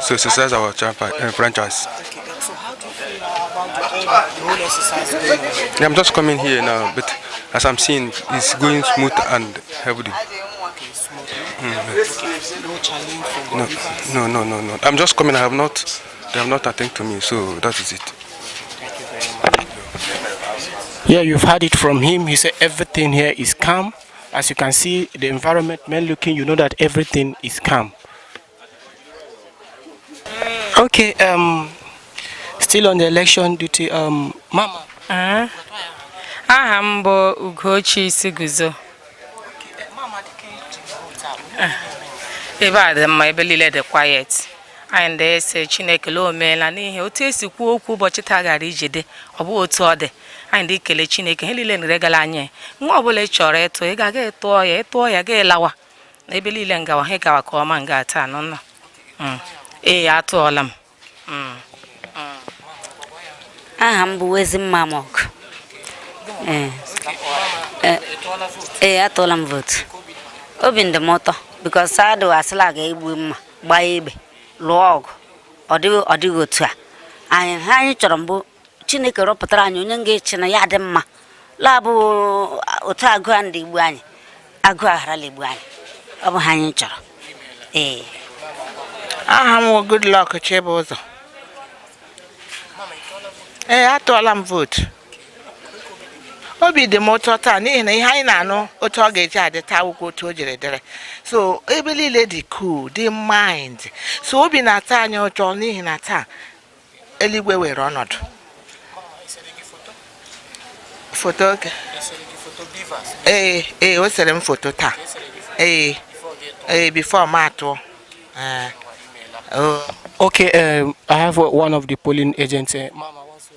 to exercise our franchise. Okay, so how do you feel about the whole exercise going on? Yeah, I'm just coming here now, but as I'm seeing, it's going smooth and healthy. Okay, smooth. Okay, no challenge from No, the beavers? no. I'm just coming. They have not attended to me, so that is it. Thank you very much. Yeah, you've heard it from him. He said everything here is calm. As you can see, the environment, men looking, you know that everything is calm. Okay, still on the election duty, Mama. Aha m bụ Ugochi Isiguzo. Ebe a dị mma, ebe niile dị quiet. Anyị na-ese Chineke o meela n'ihi otu esi kwuo okwu ụbọchị taa gara ijide ọ bụ otu ọ dị. Anyị dị ikele Chineke ihe niile nregala anyị. Nwa ọbụla ị chọrọ ịtụ ị ga-aga ịtụọ ya ga-elawa. Na ebe niile ngawa ha gawa ka ọma nga taa nọ. Ee, atụọla m. Aha m bụ Ezimamok. Atụọla m votu. Obi ndị m ụtọ because sadụ asịla ga-egbu mma gbaa egbe lụọ ọgụ ọ dịghị otu a anyị chọrọ mbụ Chineke rọpụtara anyị onye ga-eche na ya dị mma labụ otu agụ a ndị igbu anyị agụ agharala igbu anyị ọ bụ ha anyị chọrọ. Aha m Goodluck Chibụzọ. Atụọla m votu. Obi dị m ụtọ taa n'ihi na ihe anyị na-anụ otu ọ ga-eji adị taa akwụkwọ otu o jiri dịrị so ebe niile dị cool dị mind so obi na-ata anyị ụtọ n'ihi na taa eluigwe were ọnọdụ. Foto oge o sere m foto taa before m atụọ. Okay, I have one of the polling agents. Mama, what's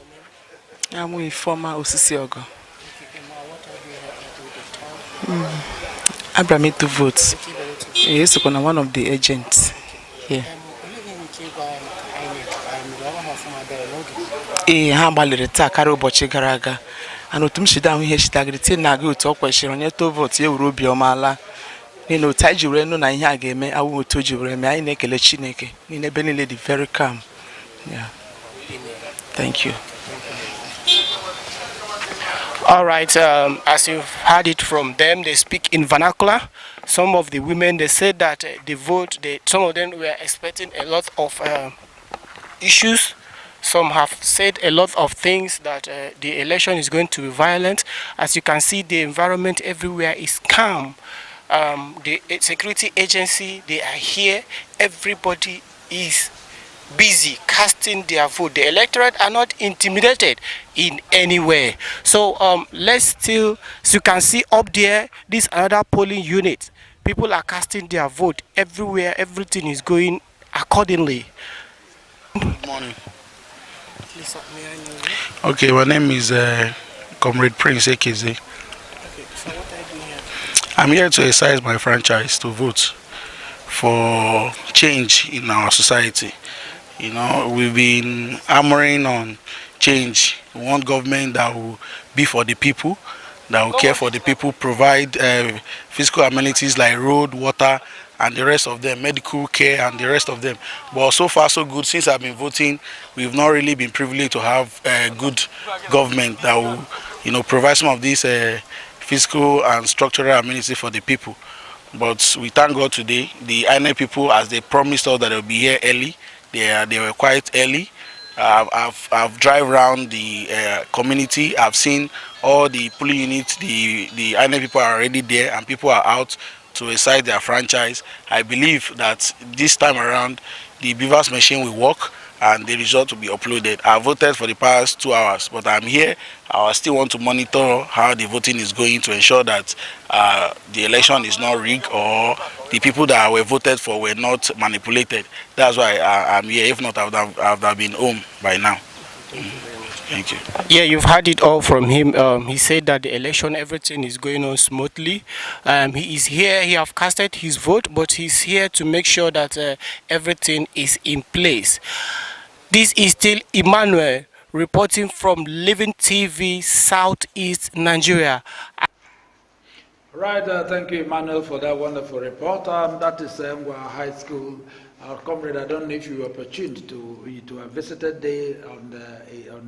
your name? I'm former Osisi Abraham to vote. Yes, one of the agents here. Ha gbalịrị taa karịa ụbọchị gara aga ana otu m shide ahụ ihe shitagịrị na-aga otu ọ kwesịrị onye to vote ya wuru obi ọma ala n'ihi na otu anyị ji were nụ na ihe a ga-eme awụ otu o ji were eme anyị na-ekele Chineke n'ihi na ebe niile dị very calm. Yeah. Thank you. All right, as you've heard it from them, they speak in vernacular. Some of the women, they said that some of them were expecting a lot of issues. Some have said a lot of things that the election is going to be violent. As you can see, the environment everywhere is calm. The security agency, they are here. Everybody is busy casting their vote. The electorate are not intimidated in any way. So let's still, as you can see up there, this another polling unit. People are casting their vote everywhere. Everything is going accordingly. Good morning. Please, may I know you? Okay, my name is Comrade Prince Ekeze. Okay, so what are you doing here? I'm here to exercise my franchise to vote for change in our society. You know, we've been hammering on change. We want government that will be for the people, that will care for the people, provide physical amenities like road, water, and the rest of them, medical care and the rest of them. But so far so good. Since I've been voting, we've not really been privileged to have a good government that will, you know, provide some of these physical and structural amenities for the people. But we thank God today, the INEC people, as they promised us that they'll be here early, they were quite early. I've drive around the community. I've seen all the polling units. The INEC people are already there, and people are out to exercise their franchise. I believe that this time around, the Beavers machine will work, and the result will be uploaded. I voted for the past 2 hours, but I'm here. I still want to monitor how the voting is going to ensure that the election is not rigged or the people that were voted for were not manipulated. That's why I'm here. If not, I would have been home by now. Thank you. Yeah, you've heard it all from him. He said that the election, everything is going on smoothly. He is here, he have casted his vote, but he's here to make sure that everything is in place. This is still Emmanuel reporting from Living TV, Southeast Nigeria. Right, thank you, Emmanuel, for that wonderful report. That is Ngwa High School Our comrade, I don't know if you were opportune to have visited there on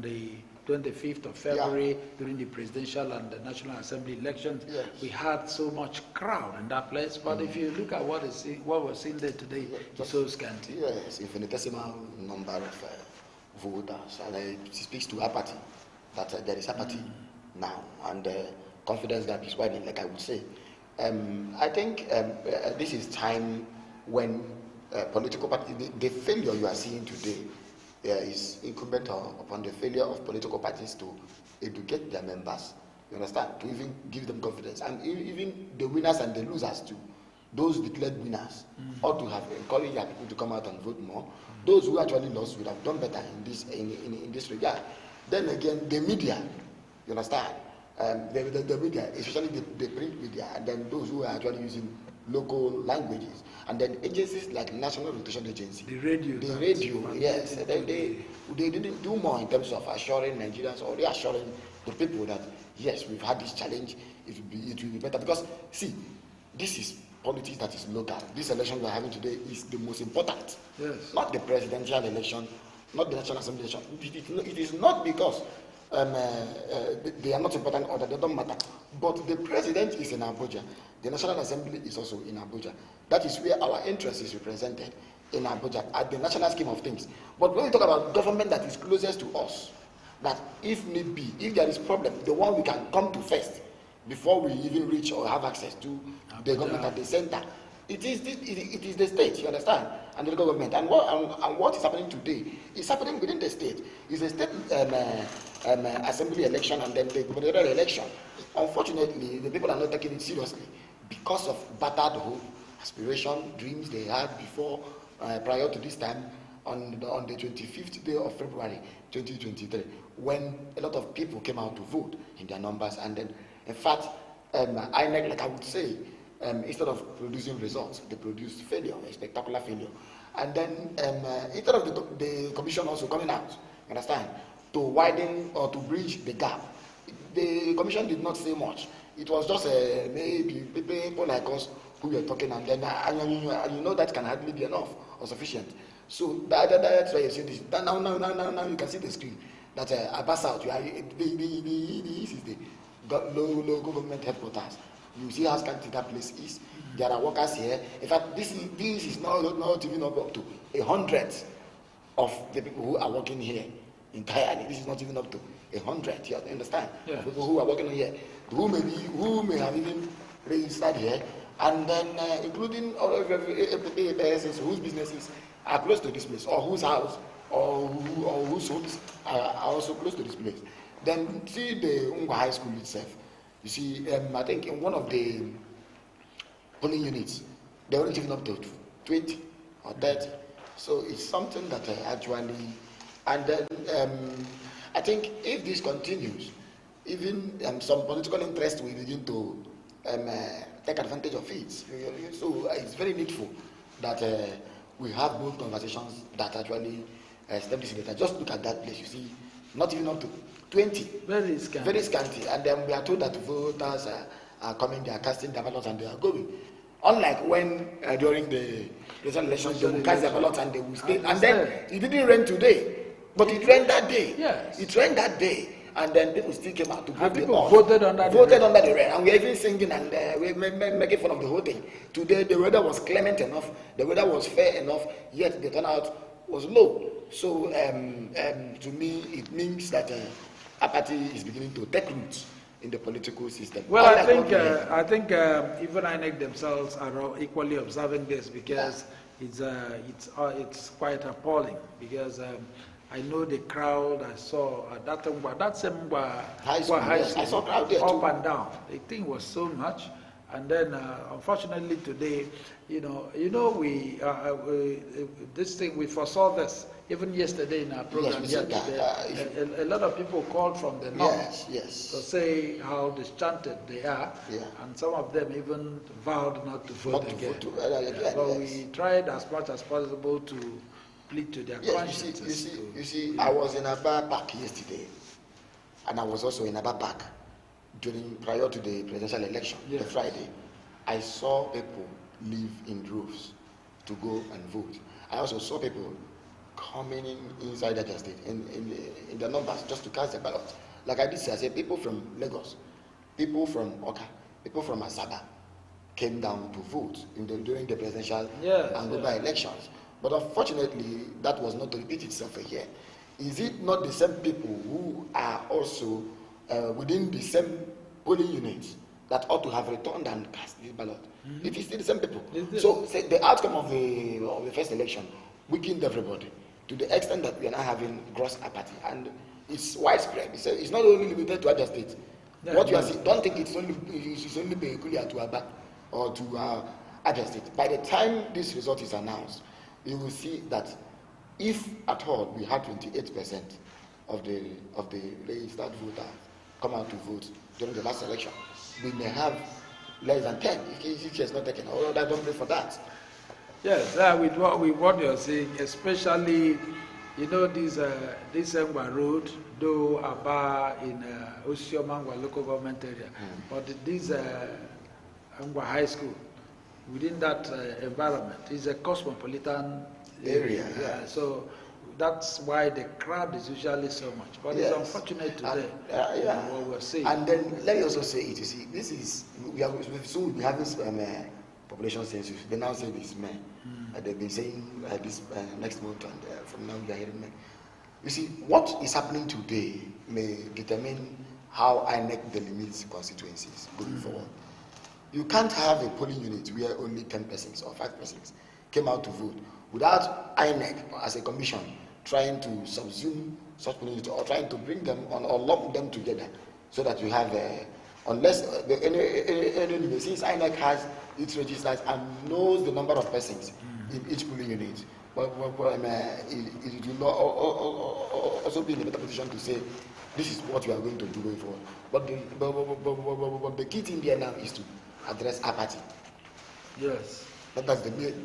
the 25th of February during the presidential and the National Assembly elections. Yes. We had so much crowd in that place, but if you look at what was seen there today, it's so scanty. Yes, infinitesimal number of voters, and it speaks to apathy, that there is apathy now, and confidence gap is widening, like I would say. I think this is time when political parties, the failure you are seeing today is incumbent upon the failure of political parties to educate their members, you understand, to even give them confidence, and even the winners and the losers too. Those declared winners ought to have encouraged their people to come out and vote more. Those who actually lost would have done better in this regard. Then again, the media, you understand, the media, especially the print media, and then those who are actually using local languages, and then agencies like National Rotation Agency, the radio, yes, they didn't do more in terms of assuring Nigerians or reassuring the people that yes, we've had this challenge, it will be better, because see, this is politics that is local. This election we are having today is the most important. Yes. Not the presidential election, not the National Assembly election. It is not because they are not important or that they don't matter. But the president is in Abuja. The National Assembly is also in Abuja. That is where our interest is represented, in Abuja, at the national scheme of things. But when we talk about government that is closest to us, that if need be, if there is problem, the one we can come to first, before we even reach or have access to the government at the center, it is the state, you understand, and the government. And what is happening today is happening within the state. It's a state assembly election and then the gubernatorial election. Unfortunately, the people are not taking it seriously because of battered hope, aspiration, dreams they had before, prior to this time, on the 25th day of February 2023, when a lot of people came out to vote in their numbers, and then in fact, INEC, like I would say, instead of producing results, they produced failure, a spectacular failure. And then instead of the commission also coming out, understand, to widen or to bridge the gap, the commission did not say much. It was just maybe people like us who were talking, and then you know that can hardly be enough or sufficient. So that's why you see this. Now you can see the screen that Abbas out. This is the local government headquarters. You see how scanty that place is. There are workers here. In fact, this is not even up to 100 of the people who are working here entirely. This is not even up to 100. You understand? Yeah. People who are working here, who may have even registered here, and then including all of every persons whose businesses are close to this place, or whose house or whose homes are also close to this place. Then see the Ungwa High School itself. You see, I think in one of the polling units, they weren't even up to 20 or 30. So it's something that actually, and then I think if this continues, even some political interest will begin to take advantage of it. So it's very needful that we have both conversations that actually establish it. Just look at that place, you see, not even up to 20. Very scanty. And then we are told that voters are coming, they are casting their ballots and they are going. Unlike when during the presidential elections, they will cast their ballots and they will stay. And then it didn't rain today, but it rained that day. Yes. It rained that day. And then people still came out to vote. People voted under the rain. And we are even singing and we making fun of the whole thing. Today, the weather was clement enough, the weather was fair enough, yet the turnout was low. So, to me, it means that apathy is beginning to take roots in the political system. Well, I think even INEC themselves are equally observing this, because it's quite appalling. Because I know the crowd I saw at that same high school, I saw crowd there up and down. The thing was so much. And then, unfortunately, today, we foresaw this even yesterday in our program. A lot of people called from the north to say how disenchanted they are, and some of them even vowed not to vote again. But we tried as much as possible to plead to their consciences. You see, I was in Aba Park yesterday, and I was also in Aba Park prior to the presidential election, the Friday. I saw people leave in droves to go and vote. I also saw people coming inside Niger State in the numbers just to cast the ballot. Like I did say, I said people from Lagos, people from Oka, people from Asaba came down to vote during the presidential and local elections. But unfortunately, that was not to repeat itself here. Is it not the same people who are also within the same polling units that ought to have returned and cast this ballot? Mm-hmm. It is still the same people. So say, the outcome of the first election weakened everybody to the extent that we are now having gross apathy, and it's widespread. It's not only limited to Niger State. What you are seeing, don't think it's only peculiar to Aba or to Niger State. By the time this result is announced, you will see that if at all we had 28% of the registered voters come out to vote during the last election, we may have less than 10 if it's not taken. Although I don't pray for that. Yes, with what you're saying, especially, you know, this Engwa Road, though Aba in Osiomangwa local government area, but this Engwa High School, within that environment, is a cosmopolitan area. So that's why the crowd is usually so much. But it's unfortunate today, what we're seeing. And then let me also say it, you see, this is, soon we'll be having population census. They now say this May. They've been saying this next month, and from now we are hearing May. You see, what is happening today may determine how INEC delimits constituencies going forward. You can't have a polling unit where only 10 persons or 5 persons came out to vote without INEC as a commission trying to subsume such polling units or trying to bring them on or lump them together so that you have unless since INEC has its registers and knows the number of persons in each polling unit, but it will not also be in a better position to say this is what we are going to do going forward. But the key thing there now is to address apathy. Yes. That's the major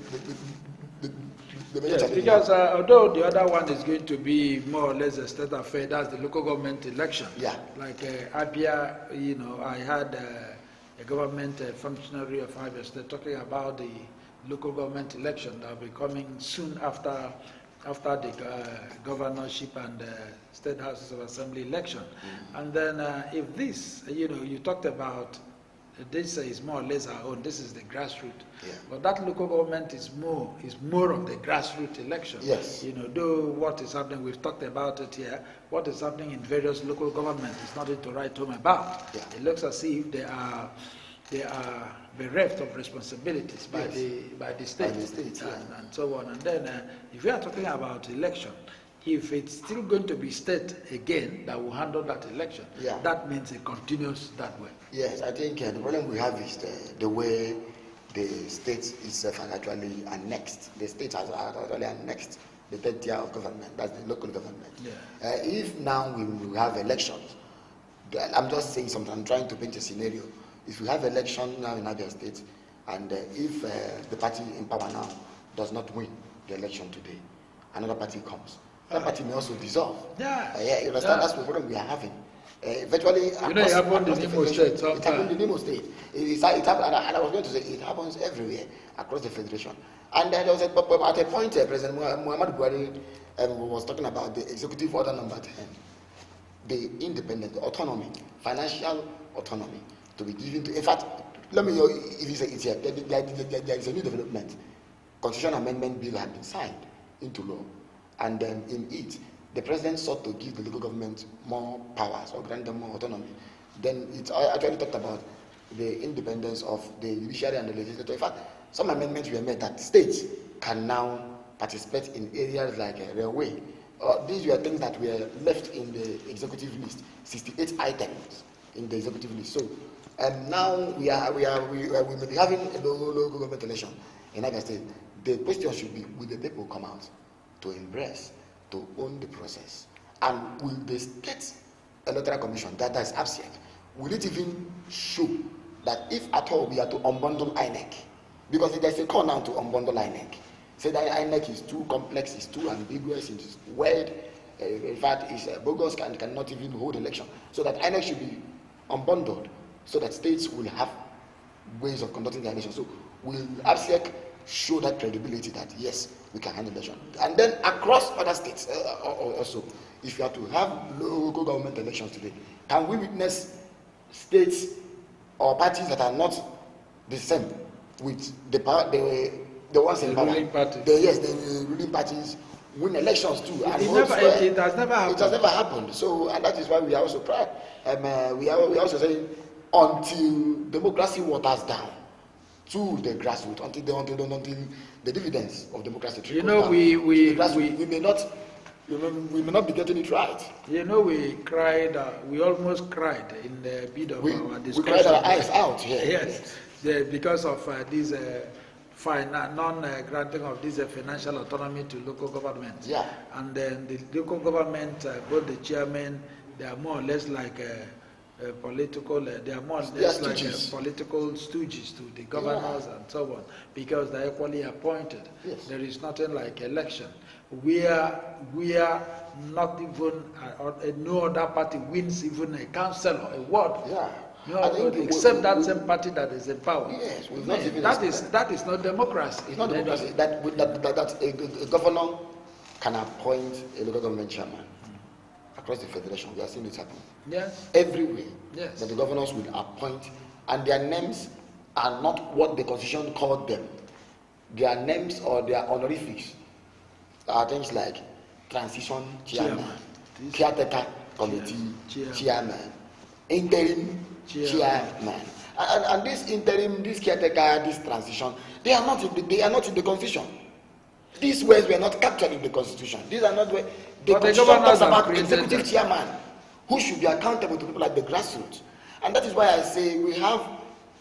yes, challenge. because although the other one is going to be more or less a state affair, that's the local government election. Yeah. Like Abia, you know, I had a government functionary of Abia State talking about the local government election that will be coming soon after the governorship and state houses of assembly election. And then if this, you know, you talked about this is more or less our own. This is the grassroots, but that local government is more of the grassroots election. Yes, you know, though what is happening, we've talked about it here. What is happening in various local governments is nothing to write home about. It looks as if they are bereft of responsibilities by the state, and so on. And then if we are talking about election, if it's still going to be state again that will handle that election, that means it continues that way. Yes, I think the problem we have is the way the state itself has actually annexed. The state has actually annexed the third tier of government, that's the local government. If now we will have elections, I'm just saying something, I'm trying to paint a scenario. If we have election now in Abia State, and if the party in power now does not win the election today, another party comes. That party may also dissolve. You understand? That's the problem we are having. Virtually, you know, it happened in Imo State. It happened in Imo State. It happened, and I was going to say it happens everywhere across the federation. And there was at a point, President Muhammad Buhari was talking about the executive order number 10, the independent autonomy, financial autonomy to be given to. In fact, let me know if you say it's here. There is a new development. Constitutional amendment bill has been signed into law. And then in it, the president sought to give the local government more powers or grant them more autonomy. Then it actually talked about the independence of the judiciary and the legislature. In fact, some amendments were made that states can now participate in areas like railway. These were things that were left in the executive list, 68 items in the executive list. So, and now we may be having a local government election in Abia State. The question should be, will the people come out to embrace, to own the process? And will the state electoral commission, that is APSEC, will it even show that if at all we are to unbundle INEC? Because there's a call now to unbundle INEC. Say that INEC is too complex, it's too ambiguous, it's weird, in fact it's bogus and cannot even hold election. So that INEC should be unbundled so that states will have ways of conducting their election. So will APSEC show that credibility that yes, we can handle election. And then across other states also, if you are to have local government elections today, can we witness states or parties that are not the same with the ones in power? The ruling parties win elections too. It has never happened. It has never happened. So, and that is why we are also proud. We are also saying until democracy waters down to the grassroots, until the dividends of democracy trickles down. We may not be getting it right. We cried. We almost cried in the bit of our discussion. We cried our eyes out here. Yes, because of this non-granting of this financial autonomy to local governments. Yeah. And then the local government, both the chairmen, they are more or less like political. They are more or less like political stooges to the governors and so on, because they are equally appointed. Yes. There is nothing like election. We are not even no other party wins even a councillor, a ward. Yeah. Except that same party that is in power. Yes, that is not democracy. It's not democracy. That a governor can appoint a local government chairman across the federation. We are seeing it happen. Yes. Everywhere. Yes. That the governors will appoint, and their names are not what the constitution called them. Their names or their honorifics are things like transition chairman, caretaker committee chairman, interim chairman, and this interim, this caretaker, this transition, they are not in the constitution. These words were not captured in the constitution. These are not where the constitution talks about executive chairman who should be accountable to people like the grassroots. And that is why I say we have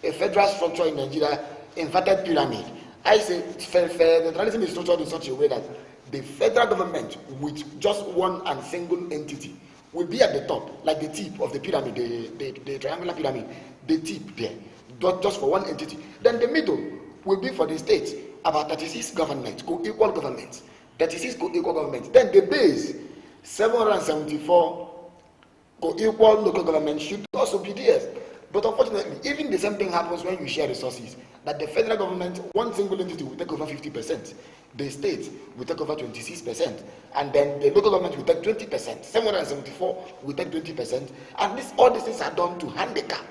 a federal structure in Nigeria, inverted pyramid. I say federalism is structured in such a way that the federal government with just one and single entity will be at the top, like the tip of the pyramid, the triangular pyramid, the tip there, just for one entity. Then the middle will be for the states, about 36 governments, co-equal governments, 36 co-equal governments. Then the base, 774 co-equal local governments should also be there. But unfortunately, even the same thing happens when you share resources, that the federal government, one single entity will take over 50%, the state will take over 26%, and then the local government will take 20%, 774 will take 20%, and all these things are done to handicap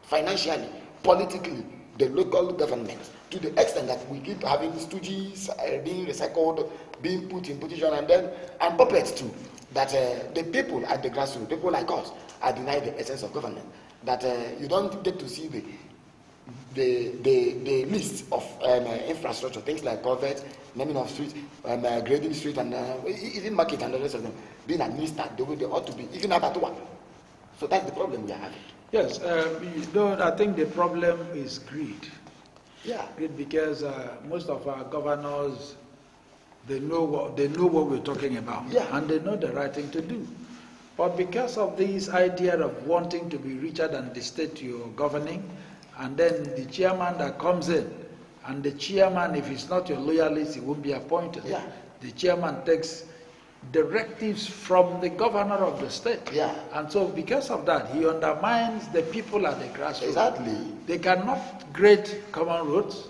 financially, politically, the local government, to the extent that we keep having stooges being recycled, being put in position, and puppets too, that the people at the grassroots, people like us, are denied the essence of government. That you don't get to see the list of infrastructure, things like culverts, naming of streets, grading streets, and even market and the rest of them being administered the way they ought to be, even at work. So that's the problem we are having. Yes, I think the problem is greed. Yeah. Greed, because most of our governors, they know what we're talking about, and they know the right thing to do. But because of this idea of wanting to be richer than the state you're governing, and then the chairman that comes in, and the chairman, if he's not your loyalist, he won't be appointed. Yeah. The chairman takes directives from the governor of the state. Yeah. And so because of that, he undermines the people at the grassroots. Exactly. They cannot grade common roads.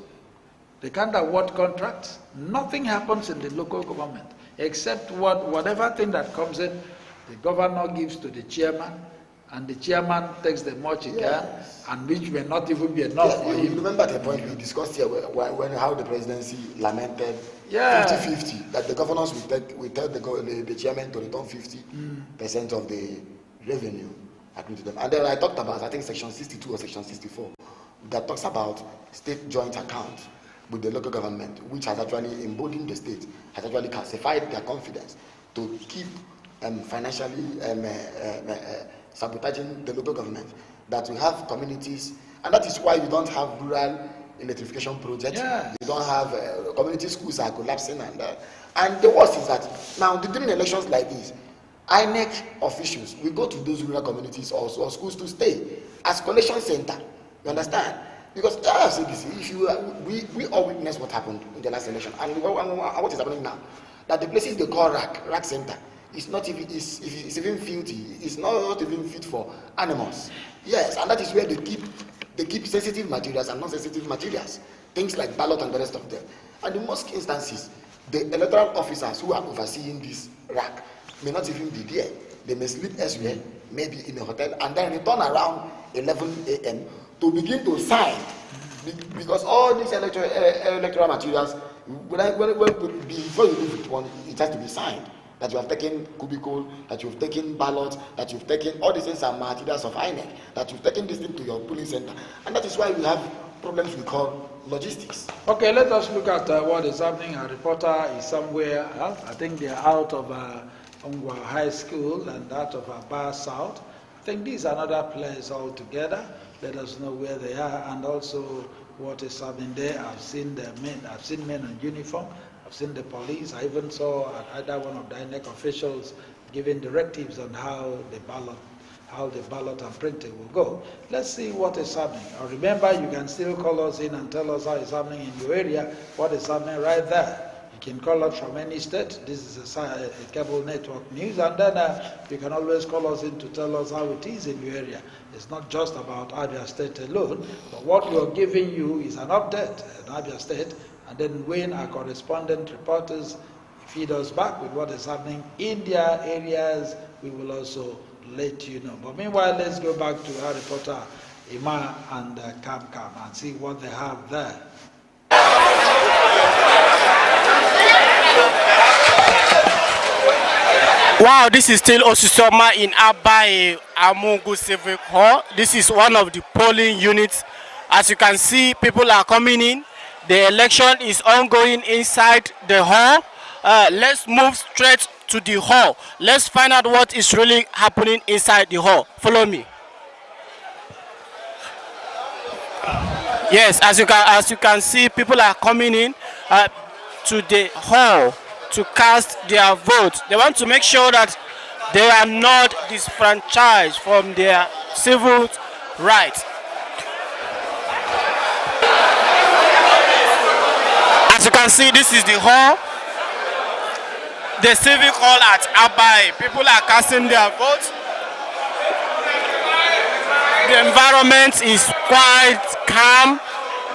They can't award contracts. Nothing happens in the local government except whatever thing that comes in, the governor gives to the chairman, and the chairman takes the much he can, and which may not even be enough for him. You remember the point we discussed here how the presidency lamented 50-50, that the governors will tell the chairman to return 50% of the revenue accrued to them. And then I talked about, I think, section 62 or section 64, that talks about state joint accounts with the local government, which has actually emboldened the state, has actually calcified their confidence to keep financially sabotaging the local government. That we have communities, and that is why we don't have rural electrification projects. Yeah. We don't have community schools are collapsing, and the worst is that now during elections like this, INEC officials will go to those rural communities or schools to stay as collection center. You understand? Because I have said this, we all witnessed what happened in the last election, and what is happening now, that the places they call rack center, it's not even, it's even filthy. It's not even fit for animals. Yes, and that is where they keep sensitive materials and non-sensitive materials, things like ballot and the rest of them. And in most instances, the electoral officers who are overseeing this rack may not even be there. They may sleep elsewhere, maybe in a hotel, and then return around 11 a.m. to begin to sign. Because all these electoral materials, before you leave with one, it has to be signed. That you have taken cubicle, that you've taken ballot, that you've taken all these things are materials of INEC, that you've taken this thing to your polling center. And that is why we have problems we call logistics. Okay, let us look at what is happening. A reporter is somewhere else. I think they're out of Ongwa High School and out of Bar South. I think these are another place altogether. Let us know where they are and also what is happening there. I've seen the men. I've seen men in uniform. I've seen the police. I even saw either one of the INEC officials giving directives on how the ballot and printing will go. Let's see what is happening. Remember, you can still call us in and tell us how it's happening in your area, what is happening right there. You can call us from any state. This is a cable network news, and then you can always call us in to tell us how it is in your area. It's not just about Abia State alone, but what we're giving you is an update in Abia State, and then when our correspondent reporters feed us back with what is happening in their areas, we will also let you know. But meanwhile, let's go back to our reporter Ima and Cam and see what they have there. Wow, this is still Osisoma in Abai Amungu Civic Hall. This is one of the polling units. As you can see, people are coming in. The election is ongoing inside the hall. Let's move straight to the hall. Let's find out what is really happening inside the hall. Follow me. Yes, as you can see, people are coming in to the hall to cast their vote. They want to make sure that they are not disfranchised from their civil rights. As you can see, this is the hall, the civic hall at Abai. People are casting their votes. The environment is quite calm,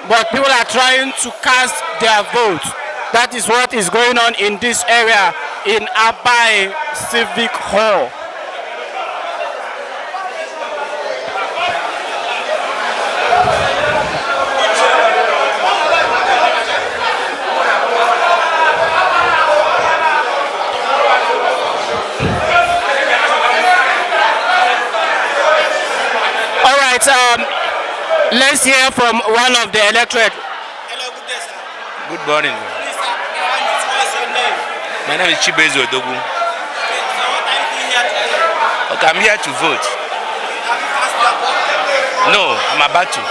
but people are trying to cast their votes. That is what is going on in this area in Abai Civic Hall. All right, let's hear from one of the electorate. Hello, good day, sir. Good morning. Please, sir, what's your name? My name is Chibezo Odogu. Okay, so what are you doing here today? Okay, I'm here to vote. Have you cast your vote? No, I'm about to. So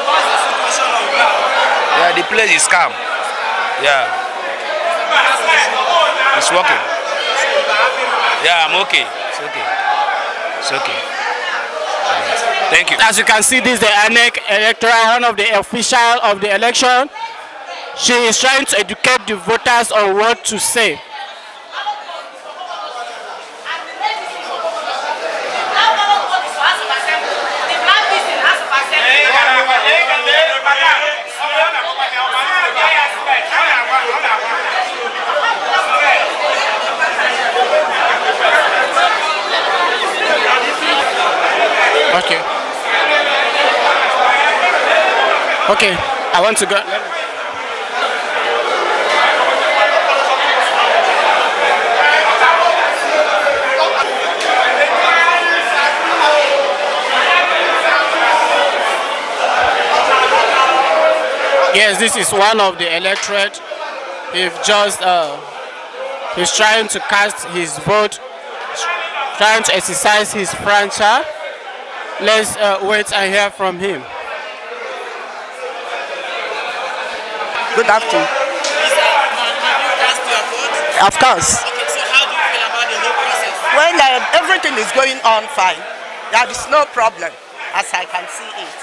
what's the situation on ground? Yeah, the place is calm. Yeah. It's working. Yeah, I'm okay. It's okay. It's okay. Thank you. As you can see, this is the INEC electoral, one of the officials of the election. She is trying to educate the voters on what to say. Okay. Okay, I want to go. Yes, this is one of the electorate. He's trying to cast his vote, trying to exercise his franchise. Let's wait and hear from him. Good afternoon. Of course. Okay, so how do you feel about the whole process? Well, everything is going on fine. There is no problem, as I can see it.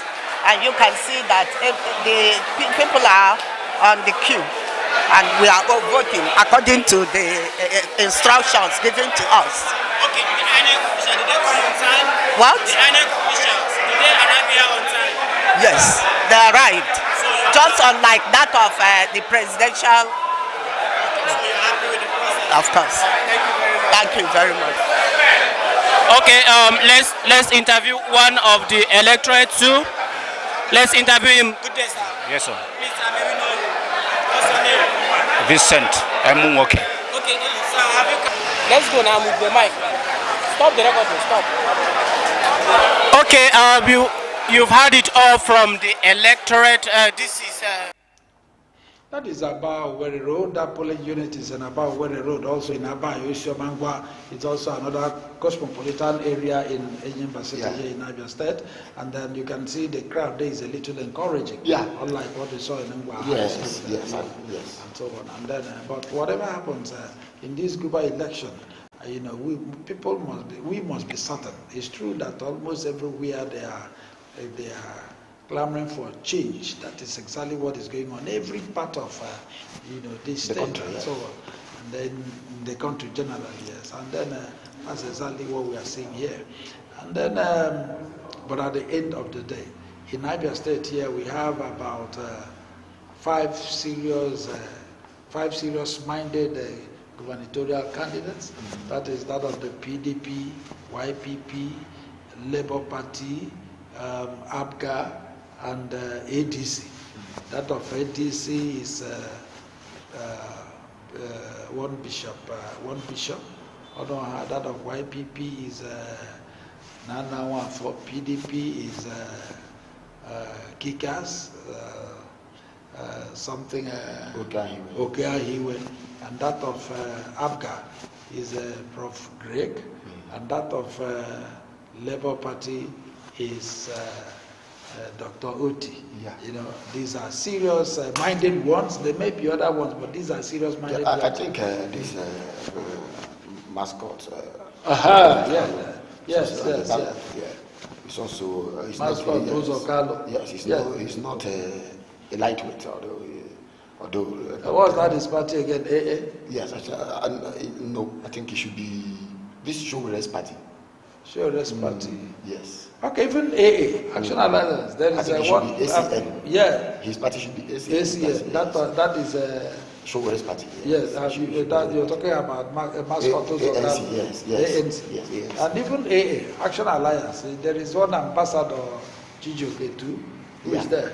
And you can see that the people are on the queue, and we are all voting according to the instructions given to us. Okay, the INEC officials, did they come on time? What? The INEC officials, did they arrive here on time? Yes, they arrived. So just unlike that of the presidential. Of course. Thank you very much. Okay, let's interview one of the electorate too. Let's interview him. Good day, sir. Yes, sir. Please, may we know you. What's your name? Vincent. I'm okay. Okay, sir, have you... Let's go now with the mic. Stop the recording, stop. Okay, you've heard it all from the electorate. This is... That is about where the road, that polling unit is in about where the road, also in Abayo, Mangwa. It's also another cosmopolitan area in Enyimba City here in Abia State. And then you can see the crowd there is a little encouraging. Yeah. Unlike what we saw in Ngwa. Yes. And so on. And then, but whatever happens in this Guba election, you know, we must be certain. It's true that almost everywhere they are clamoring for change. That is exactly what is going on. Every part of, this state country, and so on. And then the country generally, yes. And then that's exactly what we are seeing here. And then, but at the end of the day, in Abia State here, we have about five serious-minded gubernatorial candidates. That is that of the PDP, YPP, Labour Party, ABGA, and ADC. That of ADC is one bishop. Although that of YPP is Nana one for PDP is Kikas, something Okeahiwe, and that of ABGA is Prof. Greg, and that of Labour Party is Dr. Oti. Yeah. You know, these are serious-minded ones. There may be other ones, but these are serious-minded ones. I think this mascot. Yes. It's also mascot Bozo Carlo. Yes, he's not a lightweight, although. What's that his party again? AA? Yes, no. I think it should be this Show Rest Party. Show Rest Party. Yes. Okay, even AA, Action Alliance. There is one. Yeah. His party should be ACN. ACN. That is Show Rest Party. Yes. You're talking about mascot. Yes. ANC. Yes. And even AA, Action Alliance. There is one ambassador, Chijoke too, who is there.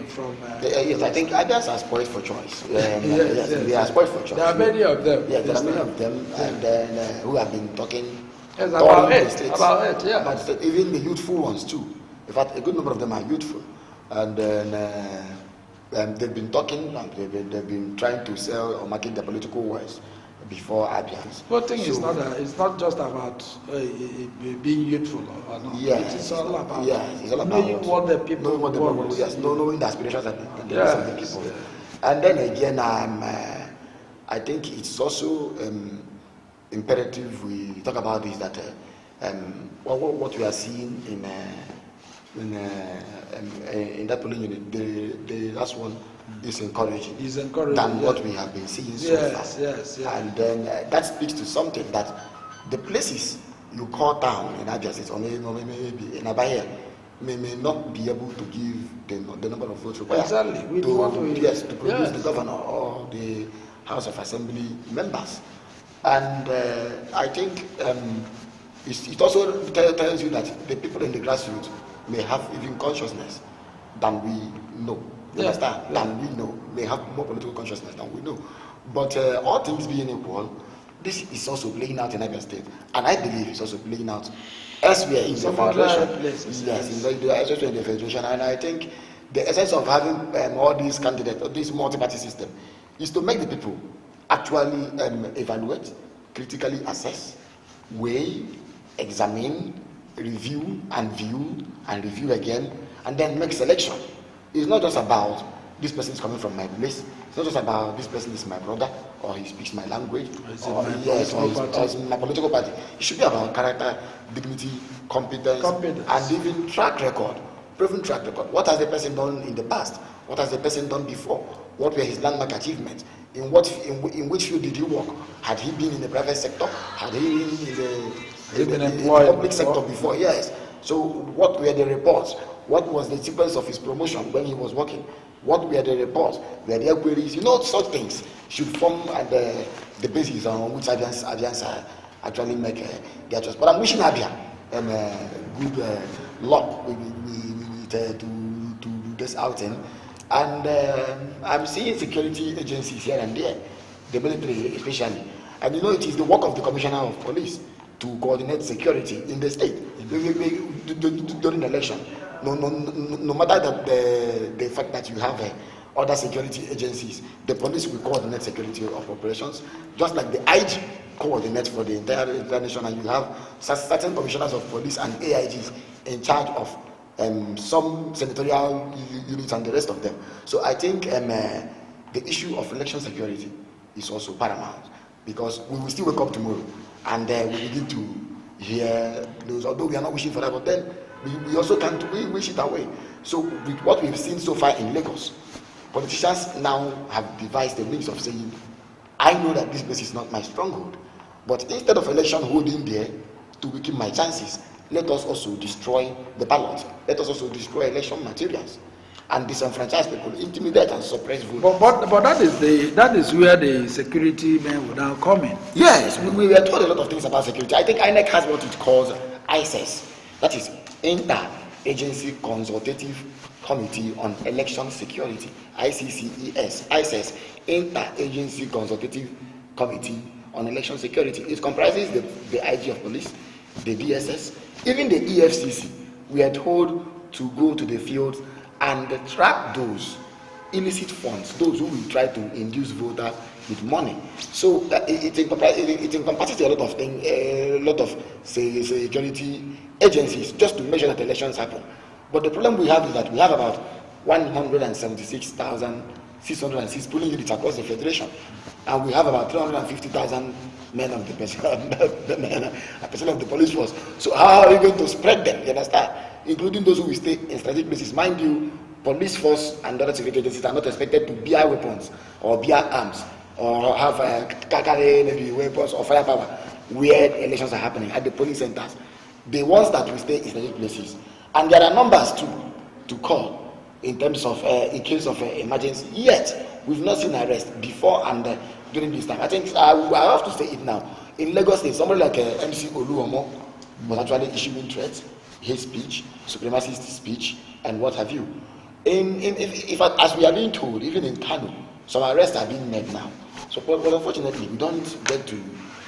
From. Yes, I think others are spoiled for choice. They are spoiled for choice. There are many of them. Yeah, there are many of them, and then who have been talking. Yes, about it, yeah. But even the youthful ones too. In fact, a good number of them are youthful, and then they've been talking and they've been trying to sell or market their political words before Abians. Voting is not just about being youthful or not. Yes, it's all about knowing what the people want. Yes, knowing the aspirations and the needs of the people. And then again, I think it's also imperative we talk about is that what we are seeing in that polling unit, the last one is encouraging. Than what we have been seeing so far. Yes. And then that speaks to something that the places you call town in Abia State or maybe in Abaya may not be able to give the number of votes required to produce the governor or the House of Assembly members. And I think it also tells you that the people in the grassroots may have even consciousness than we know. You understand? Than we know. May have more political consciousness than we know. But all things being equal, this is also playing out in Abia State. And I believe it's also playing out elsewhere in the Federation. Yes, in the Federation. And I think the essence of having all these candidates, or this multi-party system, is to make the people actually evaluate, critically assess, weigh, examine, review and review again, and then make selection. It's not just about this person is coming from my place. It's not just about this person is my brother, or he speaks my language, or he's my political party. It should be about character, dignity, competence, and even track record, proven track record. What has the person done in the past? What has the person done before? What were his landmark achievements? In which field did he work? Had he been in the private sector? Had he been in the public sector before? Yes. So what were the reports? What was the sequence of his promotion when he was working What were the reports? Were there queries? Such things should form the basis on which Abians actually make their choice. But I'm wishing Abia good luck to do this outing. And I'm seeing security agencies here and there, the military especially. And it is the work of the Commissioner of Police to coordinate security in the state during the election. No matter the fact that you have other security agencies, the police will coordinate security of operations, just like the IG coordinates for the entire nation, and you have certain commissioners of police and AIGs in charge of some senatorial units and the rest of them. So I think the issue of election security is also paramount, because we will still wake up tomorrow and we begin to hear news, although we are not wishing for that, but then we also can't wish it away. So with what we've seen so far in Lagos, politicians now have devised a means of saying, I know that this place is not my stronghold, but instead of election holding there to weaken my chances, let us also destroy the ballot. Let us also destroy election materials and disenfranchise people, intimidate and suppress vote. But that is where the security men will now come in. Yes, we were told a lot of things about security. I think INEC has what it calls ICES, that is Inter-Agency Consultative Committee on Election Security, ICCES, ICES, Inter-Agency Consultative Committee on Election Security. It comprises the IG of Police, the DSS, even the EFCC. We are told to go to the fields and track those illicit funds, those who will try to induce voters with money. So it encompasses a lot of things, a lot of security agencies just to make sure that elections happen. But the problem we have is that we have about 176,606 polling units across the federation, and we have about 350,000 men of the personnel of the police force. So how are we going to spread them? You understand? Including those who will stay in strategic places. Mind you, police force and other security agencies are not expected to bear weapons or bear arms or have carry maybe weapons or firepower where elections are happening at the police centers. The ones that will stay in strategic places. And there are numbers too to call in terms of in case of emergency. Yet we've not seen arrest before and during this time. I think I have to say it now. In Lagos State, somebody like MC Oluomo was actually issuing threats, hate speech, supremacist speech, and what have you. If as we are being told, even in Kano, some arrests are being made now. So, but unfortunately, we don't get to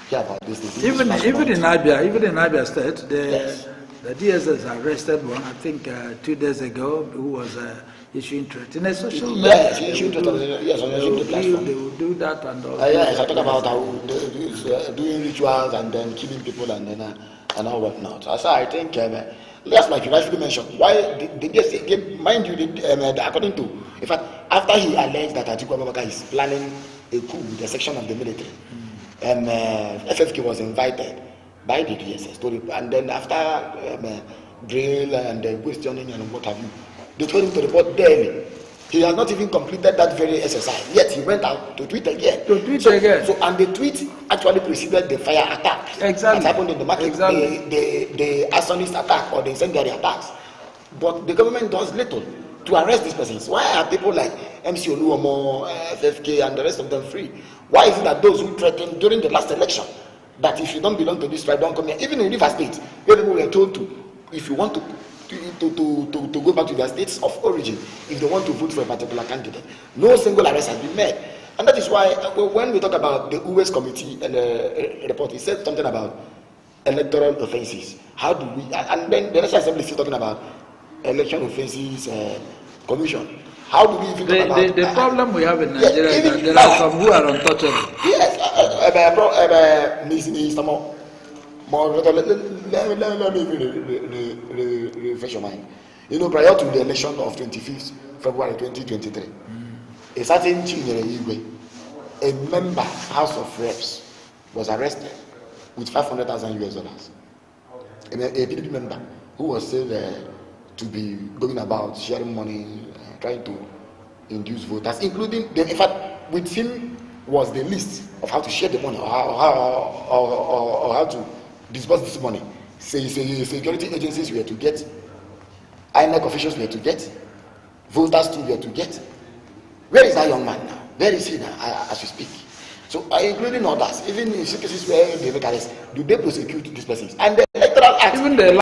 hear about this. Even in Abia State, the DSS arrested one, I think 2 days ago, who was issuing threats in a social media. Yes, he issued threats on the platform. They will do that and all. Yes, I talk about how doing rituals and then killing people and all whatnot. So I think, just like you rightfully mentioned, why they just mind you, according to, in fact, after he alleged that Atiku Abubakar is planning a coup with a section of the military, FFK was invited by the DSS, and then after drill and questioning and what have you, they told him to report daily. He has not even completed that very exercise, yet he went out to tweet again. So, and the tweet actually preceded the fire attack that happened in the market, the arsonist attack or the incendiary attacks. But the government does little to arrest these persons. Why are people like MC Oluomo, FFK, and the rest of them free? Why is it that those who threatened during the last election that if you don't belong to this tribe, don't come here? Even in River State, where people were told to, if you want to go back to their states of origin, if they want to vote for a particular candidate, no single arrest has been made. And that is why when we talk about the UWES committee and the report, it said something about electoral offenses. How do we, and then the National Assembly is still talking about election offenses commission. How do we even talk about the problem we have in Nigeria is that there are some who are untouchable. Yes, Mr. Let me refresh your mind. Prior to the election of 25th February 2023, a certain Chinyere Igwe, a member House of Reps, was arrested with $500,000. A PDP member who was said to be going about sharing money, trying to induce voters, including in fact, with him was the list of how to share the money or how to disburse this money. Security agencies were to get, INEC officials were to get, voters too were to get, Where is that young man now? Where is he now as we speak? So, including others, even in cases where they make arrests, do they prosecute these persons? And the electoral act, even the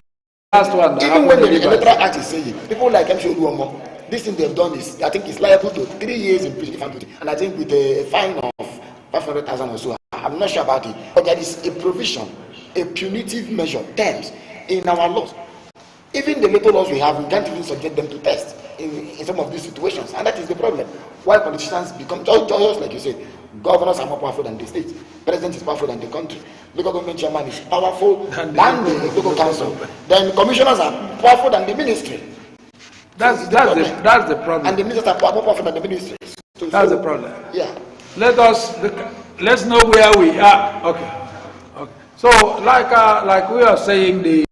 last one, even when the electoral act is saying, people like M. Oluomo, this thing they've done is, I think, it's liable to 3 years in prison, and I think with a fine of 500,000 or so. I'm not sure about it, but there is a provision, a punitive measure, terms in our laws. Even the little laws we have, we can't even subject them to test in some of these situations, and that is the problem. Why politicians become, just like you said, governors are more powerful than the state, president is powerful than the country, local government chairman is powerful than the local council, then commissioners are powerful than the ministry. That's the problem. And the ministers are more powerful than the ministries. That's the problem. Yeah. Let's know where we are. Okay. So like we are saying, the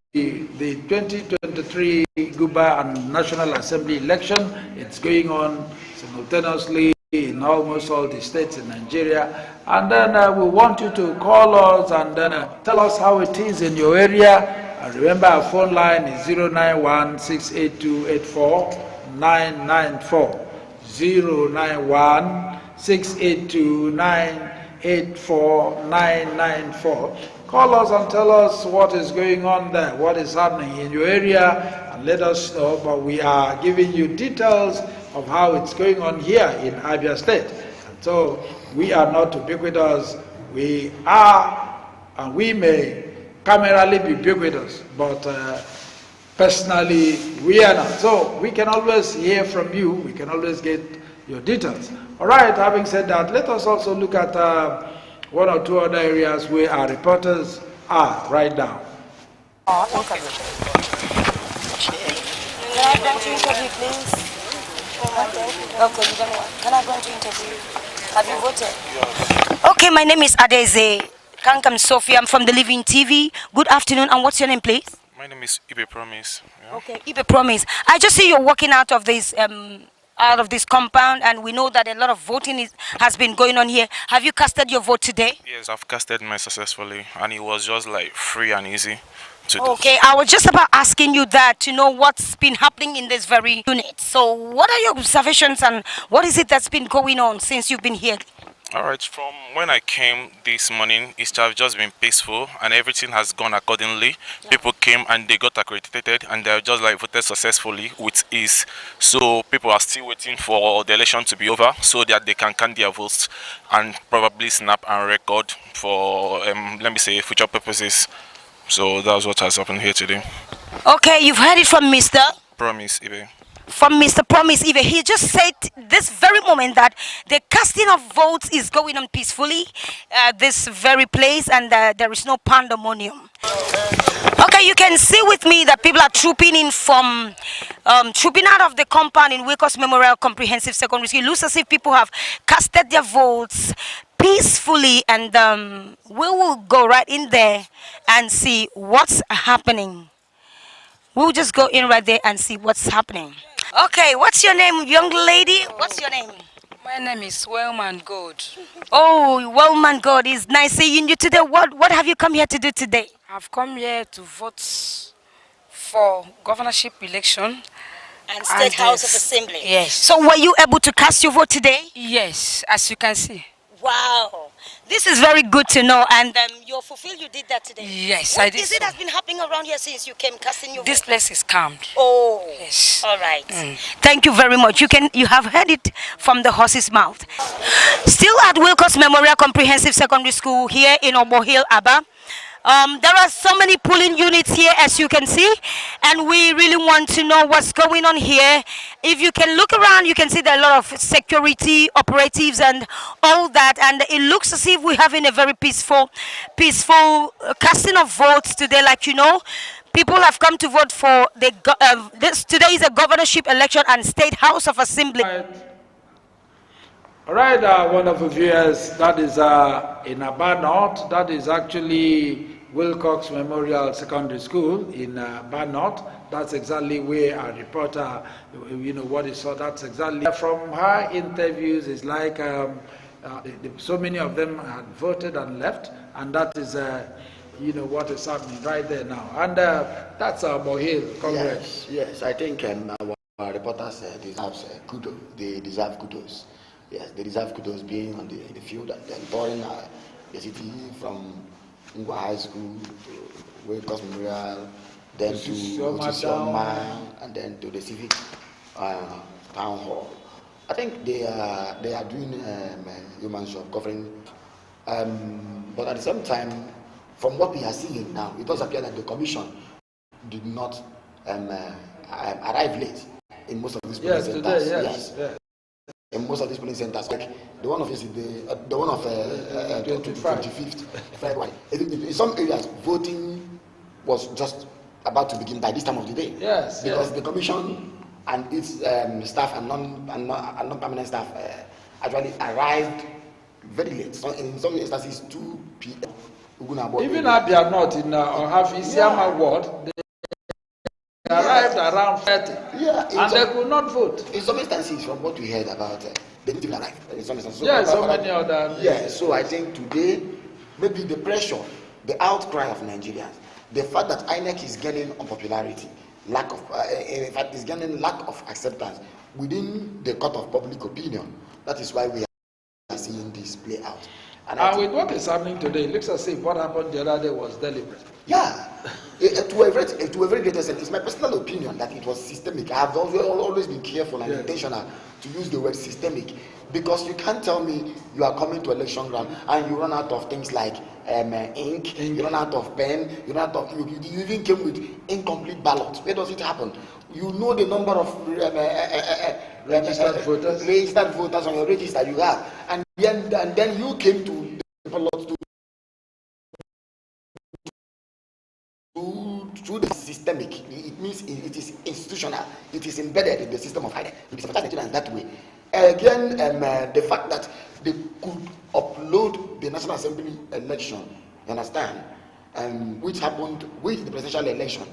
2023 Guba and National Assembly election, it's going on simultaneously in almost all the states in Nigeria, and then we want you to call us and then tell us how it is in your area. And remember, our phone line is 091-682-84994, 091-682-984-994. Call us and tell us what is going on there, what is happening in your area, and let us know. But we are giving you details of how it's going on here in Abia State. And so we are not ubiquitous. We are, and we may camerally be ubiquitous, but personally we are not. So we can always hear from you. We can always get your details. All right, having said that, let us also look at one or two other areas where our reporters are right now. Can I grant you interview, please? Okay, you don't want. Can I grant you interview? Have you voted? Yes. Okay, my name is Adeze Kankam Sophie. I'm from the Living TV. Good afternoon, and what's your name, please? My name is Ibe Promise. Yeah. Okay, Ibe Promise. I just see you're walking out of this compound, and we know that a lot of voting has been going on here. Have you casted your vote today? Yes, I've casted mine successfully, and it was just like free and easy to do. Okay, I was just about asking you that to know what's been happening in this very unit. So what are your observations, and what is it that's been going on since you've been here? All right, from when I came this morning, it's just been peaceful and everything has gone accordingly. Yeah. People came and they got accredited and they just like voted successfully with ease. So people are still waiting for the election to be over so that they can count their votes and probably snap and record for, let me say, future purposes. So that's what has happened here today. Okay, you've heard it from Mr. Promise, Ibe. From Mr. Promise Ibe. He just said this very moment that the casting of votes is going on peacefully at this very place, and there is no pandemonium. Okay, you can see with me that people are trooping in from trooping out of the compound in Wilcox Memorial Comprehensive Secondary School. It looks as if people have casted their votes peacefully, and we will go right in there and see what's happening. We'll just go in right there and see what's happening. Okay, what's your name, young lady? What's your name? My name is Wellman God. Oh, Wellman God, it's nice seeing you today. What have you come here to do today? I've come here to vote for governorship election. And State House of Assembly. Yes. So were you able to cast your vote today? Yes, as you can see. Wow. This is very good to know, and you're fulfilled you did that today. Yes, I did. What is it that's been happening around here since you came casting your vote? This place is calmed. Oh, yes. All right. Thank you very much. You have heard it from the horse's mouth. Still at Wilcox Memorial Comprehensive Secondary School here in Obo Hill, Aba. There are so many polling units here, as you can see, and we really want to know what's going on here. If you can look around, you can see there are a lot of security operatives and all that, and it looks as if we're having a very peaceful casting of votes today. Like, you know, people have come to vote for today is a governorship election and State House of Assembly. All right, wonderful viewers, that is in Aba North. That is actually Wilcox Memorial Secondary School in Aba North. That's exactly where our reporter, you know, what he saw. That's exactly from her interviews. It's like so many of them had voted and left, and that is, you know, what is happening right there now. And that's Mohil. Congrats. Yes, I think our reporters deserve kudos. They deserve kudos. Yes, they deserve kudos being on the field and then touring the city from Ngwa High School to Wake Memorial, then to Sioma, and then to the Civic Town Hall. I think they are doing human job covering, but at the same time, from what we are seeing now, it does appear that the commission did not arrive late in most of these polling centers. Today, yes. In most of these polling centers, like the one of 25th February. In some areas, voting was just about to begin by this time of the day. Yes, because the commission and its staff and non-permanent staff actually arrived very late. So in some instances, 2 p.m. Even Abia North in Isiama ward, they arrived around 30, and they could not vote. In some instances, from what we heard about, they didn't even arrive. In some instances, so many other. So I think today, maybe the pressure, the outcry of Nigerians, the fact that INEC is gaining unpopularity, in fact, is gaining lack of acceptance within the court of public opinion. That is why we are seeing this play out. And with what is happening today, it looks as if what happened the other day was deliberate. Yeah, to a very great extent. It's my personal opinion that it was systemic. I have always been careful and intentional to use the word systemic, because you can't tell me you are coming to election ground and you run out of things like ink, you run out of pen, you run out of you even came with incomplete ballots. Where does it happen? You know the number of registered voters on your register you have, and then you came to the ballot through the systemic. It means it is institutional. It is embedded in the system of INEC. It is Nigerians that way. Again, the fact that they could upload the National Assembly election, you understand, which happened with the presidential election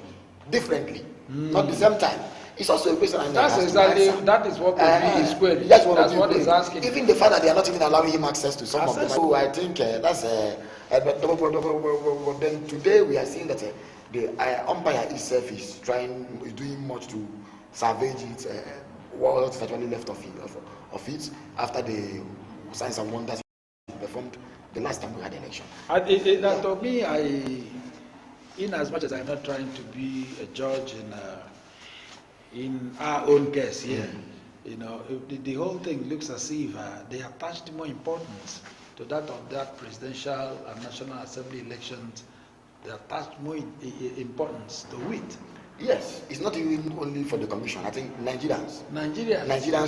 differently, not the same time. It's also a question. That is what is querying. That's what he's asking. Even the fact that they are not even allowing him access to some of them. So I think that's but then today we are seeing that the umpire itself is doing much to salvage it. What is actually left of it after the Signs and Wonders performed the last time we had election. To me, in as much as I'm not trying to be a judge in our own case here, the whole thing looks as if they attached more importance to that presidential and National Assembly elections. They attached more importance to it. Yes, it's not even only for the commission. I think Nigerians,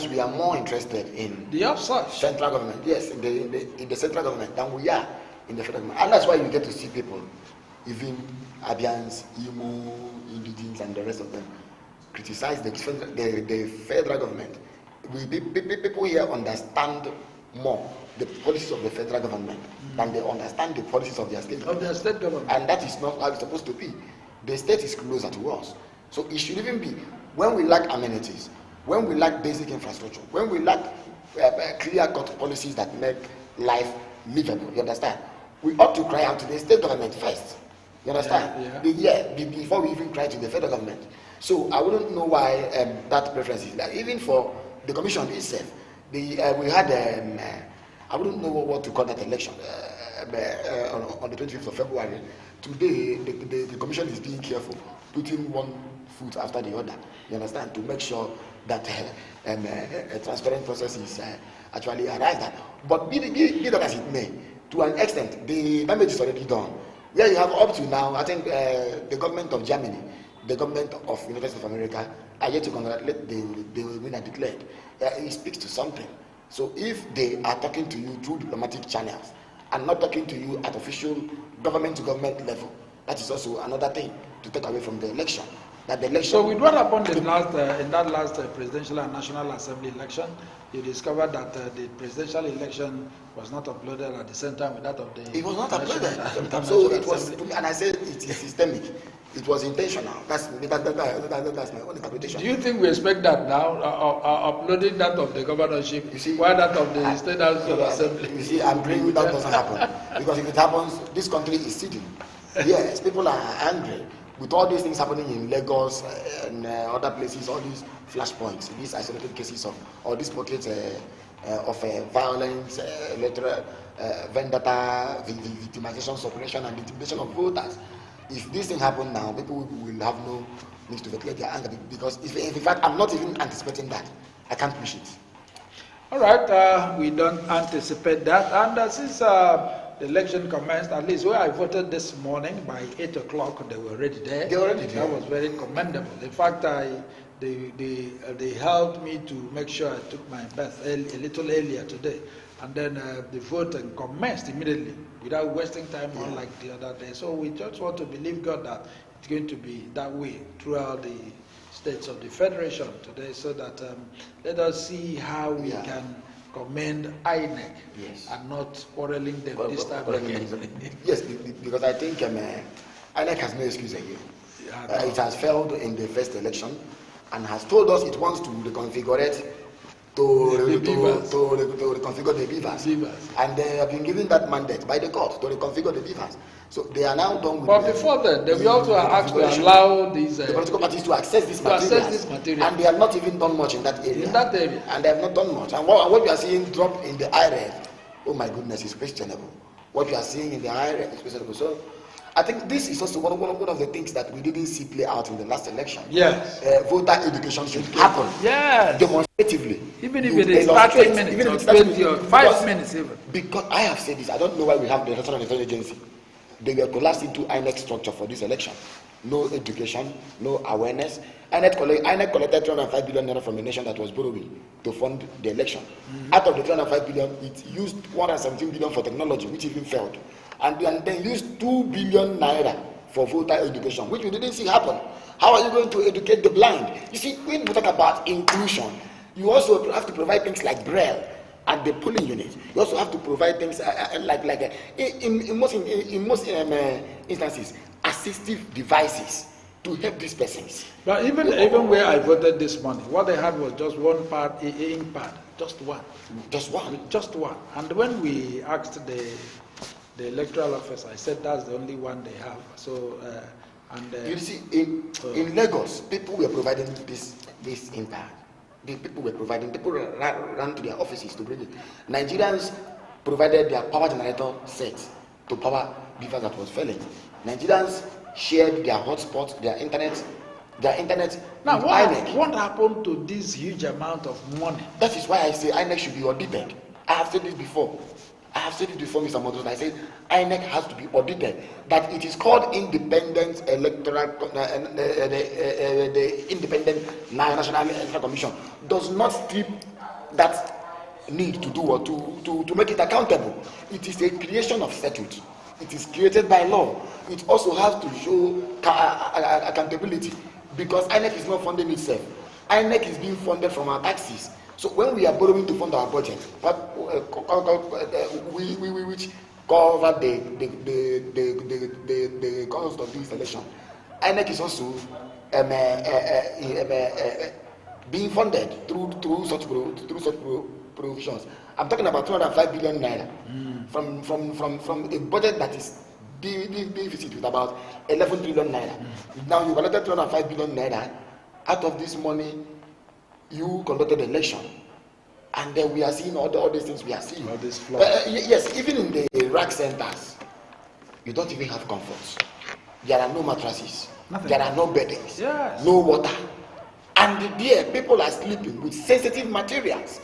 we are more interested in the upside central government. Yes, in the central government than we are in the federal government, and that's why you get to see people, even Abians, Imo, Indigens, and the rest of them, criticize the federal government. People here understand more the policies of the federal government than they understand the policies of their state government. And that is not how it's supposed to be. The state is closer to us. So it should even be when we lack amenities, when we lack basic infrastructure, when we lack clear-cut policies that make life livable, you understand? We ought to cry out to the state government first. You understand? Before we even cry to the federal government. So I wouldn't know why that preference is like. Even for the commission itself, we had I wouldn't know what to call that election on the 25th of February. Today, the commission is being careful, putting one foot after the other, you understand, to make sure that a transparent process is actually arrived at. But be that as it may, to an extent, the damage is already done. Where you have up to now, I think the government of Germany, the government of United States of America are yet to congratulate the winner declared. It speaks to something. So if they are talking to you through diplomatic channels and not talking to you at official government-to-government level, that is also another thing to take away from the election. That the election. So with what happened in that last presidential and National Assembly election, you discovered that the presidential election was not uploaded at the same time with that of the. It was not uploaded. So it was, and I said it is systemic. It was intentional. That's my own interpretation. Do you think we expect that now, uploading that of the governorship, while that of the state house of assembly? You see, I'm praying that doesn't happen. Because if it happens, this country is seething. Yes, people are angry with all these things happening in Lagos and other places, all these flashpoints, these isolated cases of, or these pockets of violence, electoral vendetta, victimization, suppression, and intimidation of voters. If this thing happen now, people will have no need to declare their anger, because if in fact I'm not even anticipating that. I can't push it. All right, we don't anticipate that. And since the election commenced, at least where I voted this morning by 8 o'clock, they were already there. They were already there. That was very commendable. In fact, they helped me to make sure I took my bath a little earlier today. And then the voting commenced immediately without wasting time, unlike the other day. So we just want to believe God that it's going to be that way throughout the states of the Federation today, so that let us see how we can commend INEC and not quarreling them this time again. Yes, because I think INEC has no excuse again. It has failed in the first election and has told us it wants to reconfigure it to reconfigure the beavers. And they have been given that mandate by the court to reconfigure the beavers. So they are now done with. But before that, we also asked to allow these the political parties to access this material, and they have not even done much in that area. And they have not done much. And what we are seeing drop in the IRED, oh my goodness, is questionable. What we are seeing in the IRED is questionable. So I think this is also one of the things that we didn't see play out in the last election. Yes. Voter education should happen. Yes. Demonstratively. Even if it is 30 minutes or 20 or 5 minutes even. Because I have said this, I don't know why we have the National Intelligence Agency. They were collapsed into INEC structure for this election. No education, no awareness. INEC collected 305 billion naira from a nation that was borrowing to fund the election. Out of the 305 billion, it used 117 billion for technology, which even failed. And then used 2 billion naira for voter education, which we didn't see happen. How are you going to educate the blind? You see, when we talk about inclusion, you also have to provide things like Braille at the polling unit. You also have to provide things in most instances, assistive devices to help these persons. But even where I voted this morning, what they had was just one pad, ink pad, just one. Just one? Just one. And when we asked the electoral office, I said that's the only one they have. So, you see, in Lagos, people were providing this ink pad. People ran to their offices to bring it. Nigerians provided their power generator set to power beavers that was failing. Nigerians shared their hotspots, their internet. Now, what happened to this huge amount of money? That is why I say INEC should be audited. I have said this before. Mr. Moses. I said INEC has to be audited. That it is called independent electoral, the independent National Electoral Commission does not strip that need to do or to make it accountable. It is a creation of statute. It is created by law. It also has to show accountability, because INEC is not funding itself. INEC is being funded from our taxes. So when we are borrowing to fund our budget, which cover the cost of this election, INEC is also being funded through such provisions. I'm talking about 205 billion naira from a budget that is deficit with about 11 trillion naira. Now you collected 205 billion naira. Out of this money, you conducted an election, and then we are seeing all these things we are seeing. All this yes, even in the rack centers, you don't even have comforts. There are no mattresses. Nothing. There are no beddings. Yes. No water. And there, people are sleeping with sensitive materials.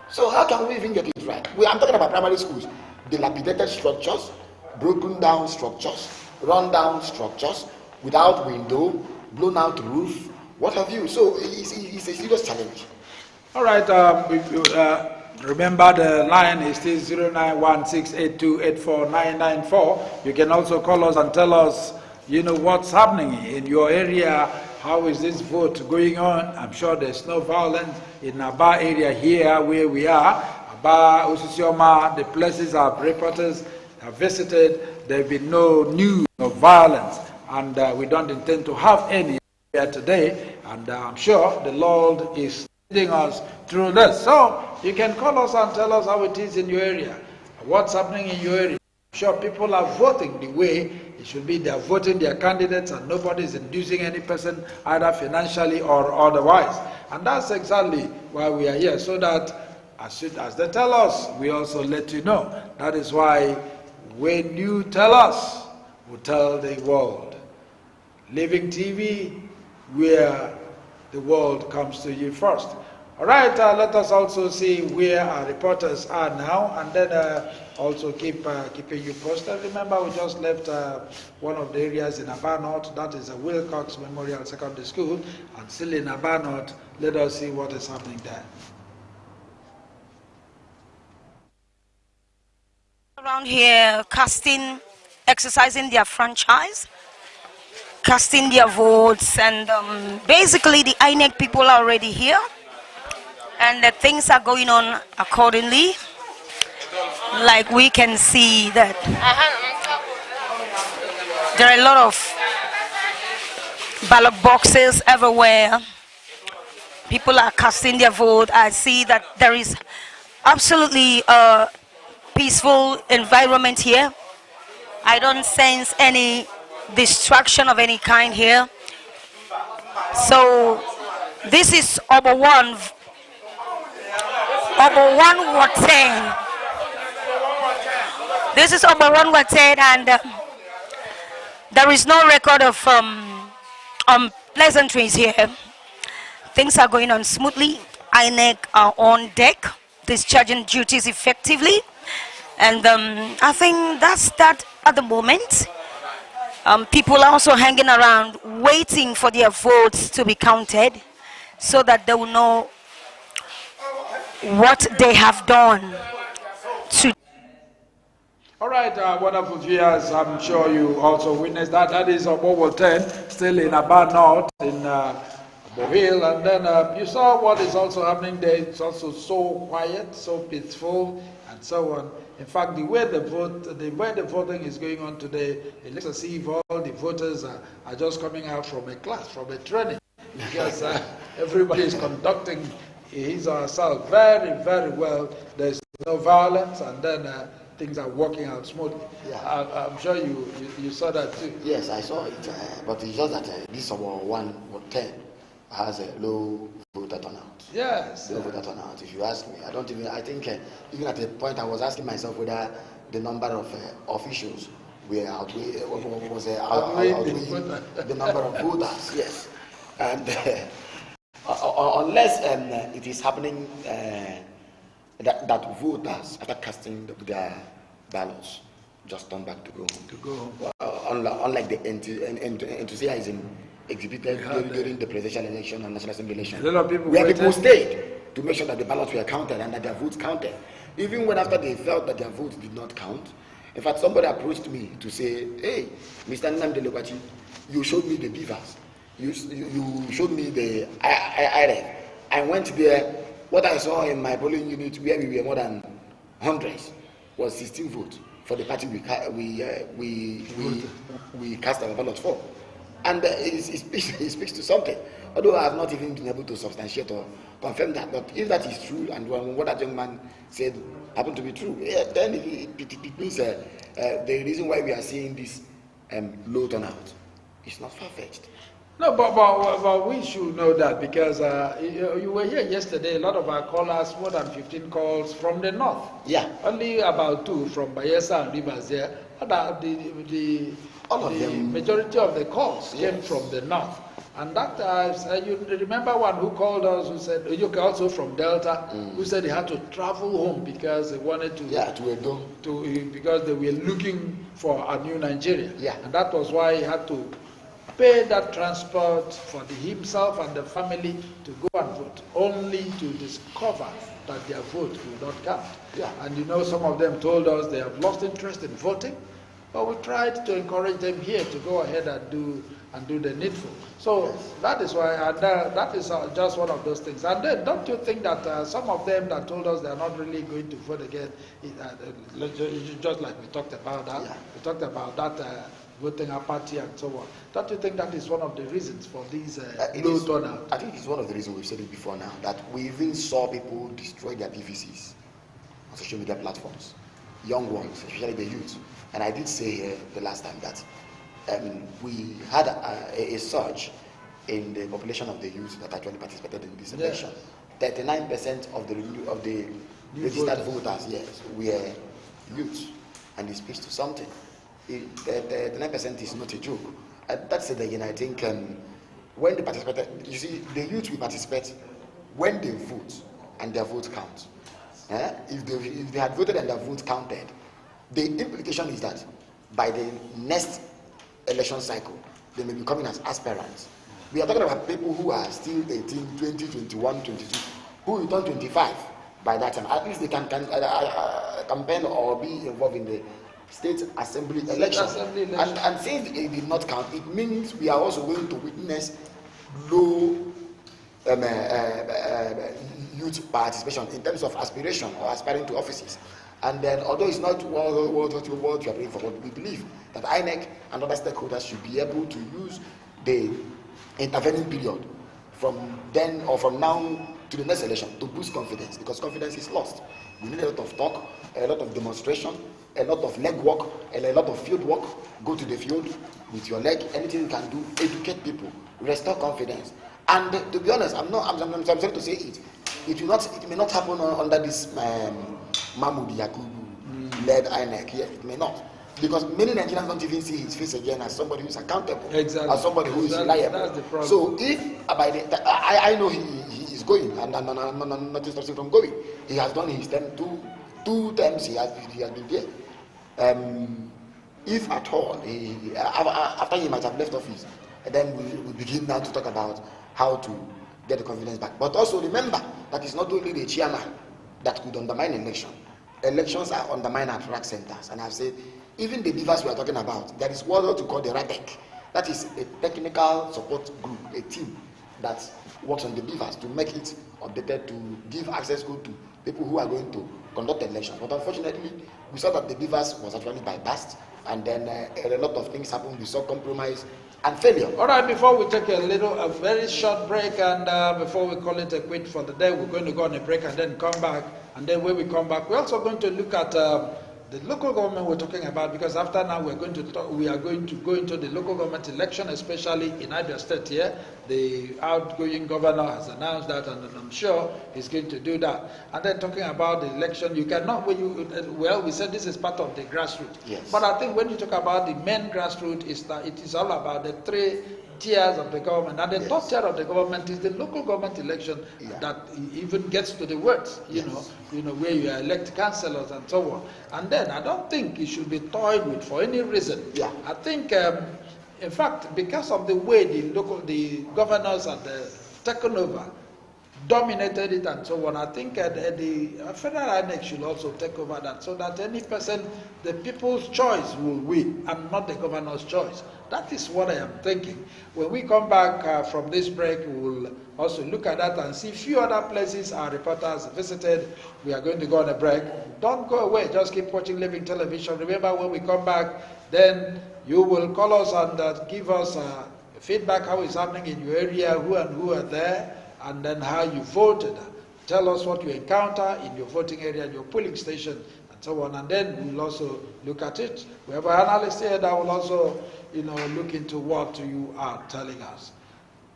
So how can we even get it right? I'm talking about primary schools. Dilapidated structures, broken down structures, run down structures, without window, blown out roof, what have you. So it's a serious challenge. All right, remember the line is still 091682849994. You can also call us and tell us, what's happening in your area. How is this vote going on? I'm sure there's no violence in Aba area here where we are. Aba, Usisioma, the places our reporters have visited, there have been no news of violence, and we don't intend to have any here today, and I'm sure the Lord is leading us through this. So you can call us and tell us how it is in your area, what's happening in your area. I'm sure people are voting the way it should be. They are voting their candidates, and nobody is inducing any person either financially or otherwise. And that's exactly why we are here, so that as they tell us, we also let you know. That is why when you tell us, we tell the world. Living TV, where the world comes to you first. All right, let us also see where our reporters are now, and then also keeping you posted. Remember, we just left one of the areas in Aba North, that is a Wilcox Memorial Secondary School, and still in Aba North. Let us see what is happening there. Around here, exercising their franchise, casting their votes, and basically the INEC people are already here. And the things are going on accordingly. Like we can see that there are a lot of ballot boxes everywhere. People are casting their vote. I see that there is absolutely a peaceful environment here. I don't sense any distraction of any kind here. So this is Obo 1 Waten. This is Obo 1 Waten, and there is no record of pleasantries here. Things are going on smoothly. INEC are on deck, discharging duties effectively, and I think that's that at the moment. People are also hanging around, waiting for their votes to be counted, so that they will know what they have done. All right, wonderful viewers, I'm sure you also witnessed that. That is Obo 10, still in Aba North, in Bohil, and then you saw what is also happening there. It's also so quiet, so peaceful, and so on. In fact, the way the voting is going on today, it looks as if all the voters are just coming out from a class, from a training, because everybody is conducting his or herself very, very well. There's no violence, and then things are working out smoothly. Yeah. I'm sure you saw that too. Yes, I saw it, but it's just that this Obo 1 Waten has a low voter turnout. Yes. Low voter turnout. If you ask me, I think even at a point I was asking myself whether the number of officials were outweighing the number of voters. Yes. And unless it is happening that voters, after casting their ballots, just turn back to go home. Unlike the enthusiasm exhibited during the presidential election and national assembly election, where people stayed to make sure that the ballots were counted and that their votes counted, even when after they felt that their votes did not count. In fact, somebody approached me to say, "Hey, Mr. Nnamdi Lekwachi, you showed me the beavers, you showed me the IRF. I went there. What I saw in my polling unit, where we were more than hundreds, was 16 votes for the party we cast our ballots for." And it speaks to something, although I have not even been able to substantiate or confirm that. But if that is true, and what that young man said happened to be true, then it means the reason why we are seeing this low turnout is not far-fetched. No, but we should know that, because you were here yesterday. A lot of our callers, more than 15 calls from the north. Yeah. Only about 2 from Bayelsa and Rivers there. The majority of the calls came from the north. And that, you remember one who called us who said, also from Delta, who said he had to travel home because they wanted to, because they were looking for a new Nigeria. Yeah. And that was why he had to pay that transport for himself and the family to go and vote, only to discover that their vote will not count. Yeah. And some of them told us they have lost interest in voting, but we tried to encourage them here to go ahead and do the needful. So that is why, that is just one of those things. And then, don't you think that some of them that told us they are not really going to vote again, just like we talked about that, we talked about that voting apathy and so on. Don't you think that is one of the reasons for these low turnout? I think it's one of the reasons. We've said it before now, that we even saw people destroy their PVCs on social media platforms, young ones, especially the youth. And I did say here the last time that we had a surge in the population of the youth that actually participated in this election 39% of the registered voters, yes, were youth, and it speaks to something. The 39% is not a joke. That's it again. I think when they participate, you see, the youth will participate when they vote and their vote counts. If they had voted and their vote counted, the implication is that by the next election cycle, they may be coming as aspirants. We are talking about people who are still 18, 20, 21, 22, who will turn 25 by that time. At least they can campaign or be involved in the state assembly election. And since it did not count, it means we are also going to witness low youth participation in terms of aspiration or aspiring to offices. And then, although it's not what we are praying for, but we believe that INEC and other stakeholders should be able to use the intervening period from then or from now to the next election to boost confidence, because confidence is lost. We need a lot of talk, a lot of demonstration, a lot of leg work, and a lot of field work. Go to the field with your leg, anything you can do, educate people, restore confidence. And to be honest, I'm sorry to say it. It may not happen under this Mahmoud Yakubu led INEC here. It may not, because many Nigerians don't even see his face again as somebody who is accountable, as somebody who is reliable. So if by the I know he is going, and not stops him from going. He has done his term two terms. He has been there. If at all, after he might have left office, then we begin now to talk about how to get the confidence back. But also remember that it's not only the chairman that could undermine election. Elections are undermined at RAC centers. And I've said, even the beavers we are talking about, there is what to call the RATEC. That is a technical support group, a team that works on the beavers to make it updated, to give access code to people who are going to conduct elections. But unfortunately, we saw that the beavers was actually bypassed, and then a lot of things happened. We saw compromise and failure. All right, before we take a very short break, and before we call it a quit for the day, we're going to go on a break and then come back. And then when we come back, we're also going to look at the local government we're talking about, because after now we are going to go into the local government election, especially in Abia State here. The outgoing governor has announced that, and I'm sure he's going to do that. And then talking about the election, you cannot, we said this is part of the grassroots. Yes. But I think when you talk about the main grassroots, it is all about the three tiers of the government, and the top tier of the government is the local government election that even gets to the words, you know, where you elect councillors and so on. And then I don't think it should be toyed with for any reason. I think, in fact, because of the way the governors and the taken over, dominated it and so on, I think the federal INEC should also take over that, so that any person, the people's choice will win and not the governor's choice. That is what I am thinking. When we come back from this break, we will also look at that and see a few other places our reporters visited. We are going to go on a break. Don't go away. Just keep watching Living Television. Remember, when we come back, then you will call us and give us feedback, how it's happening in your area, who and who are there, and then how you voted. Tell us what you encounter in your voting area, your polling station, and so on. And then we'll also look at it. We have an analyst here that will also, look into what you are telling us.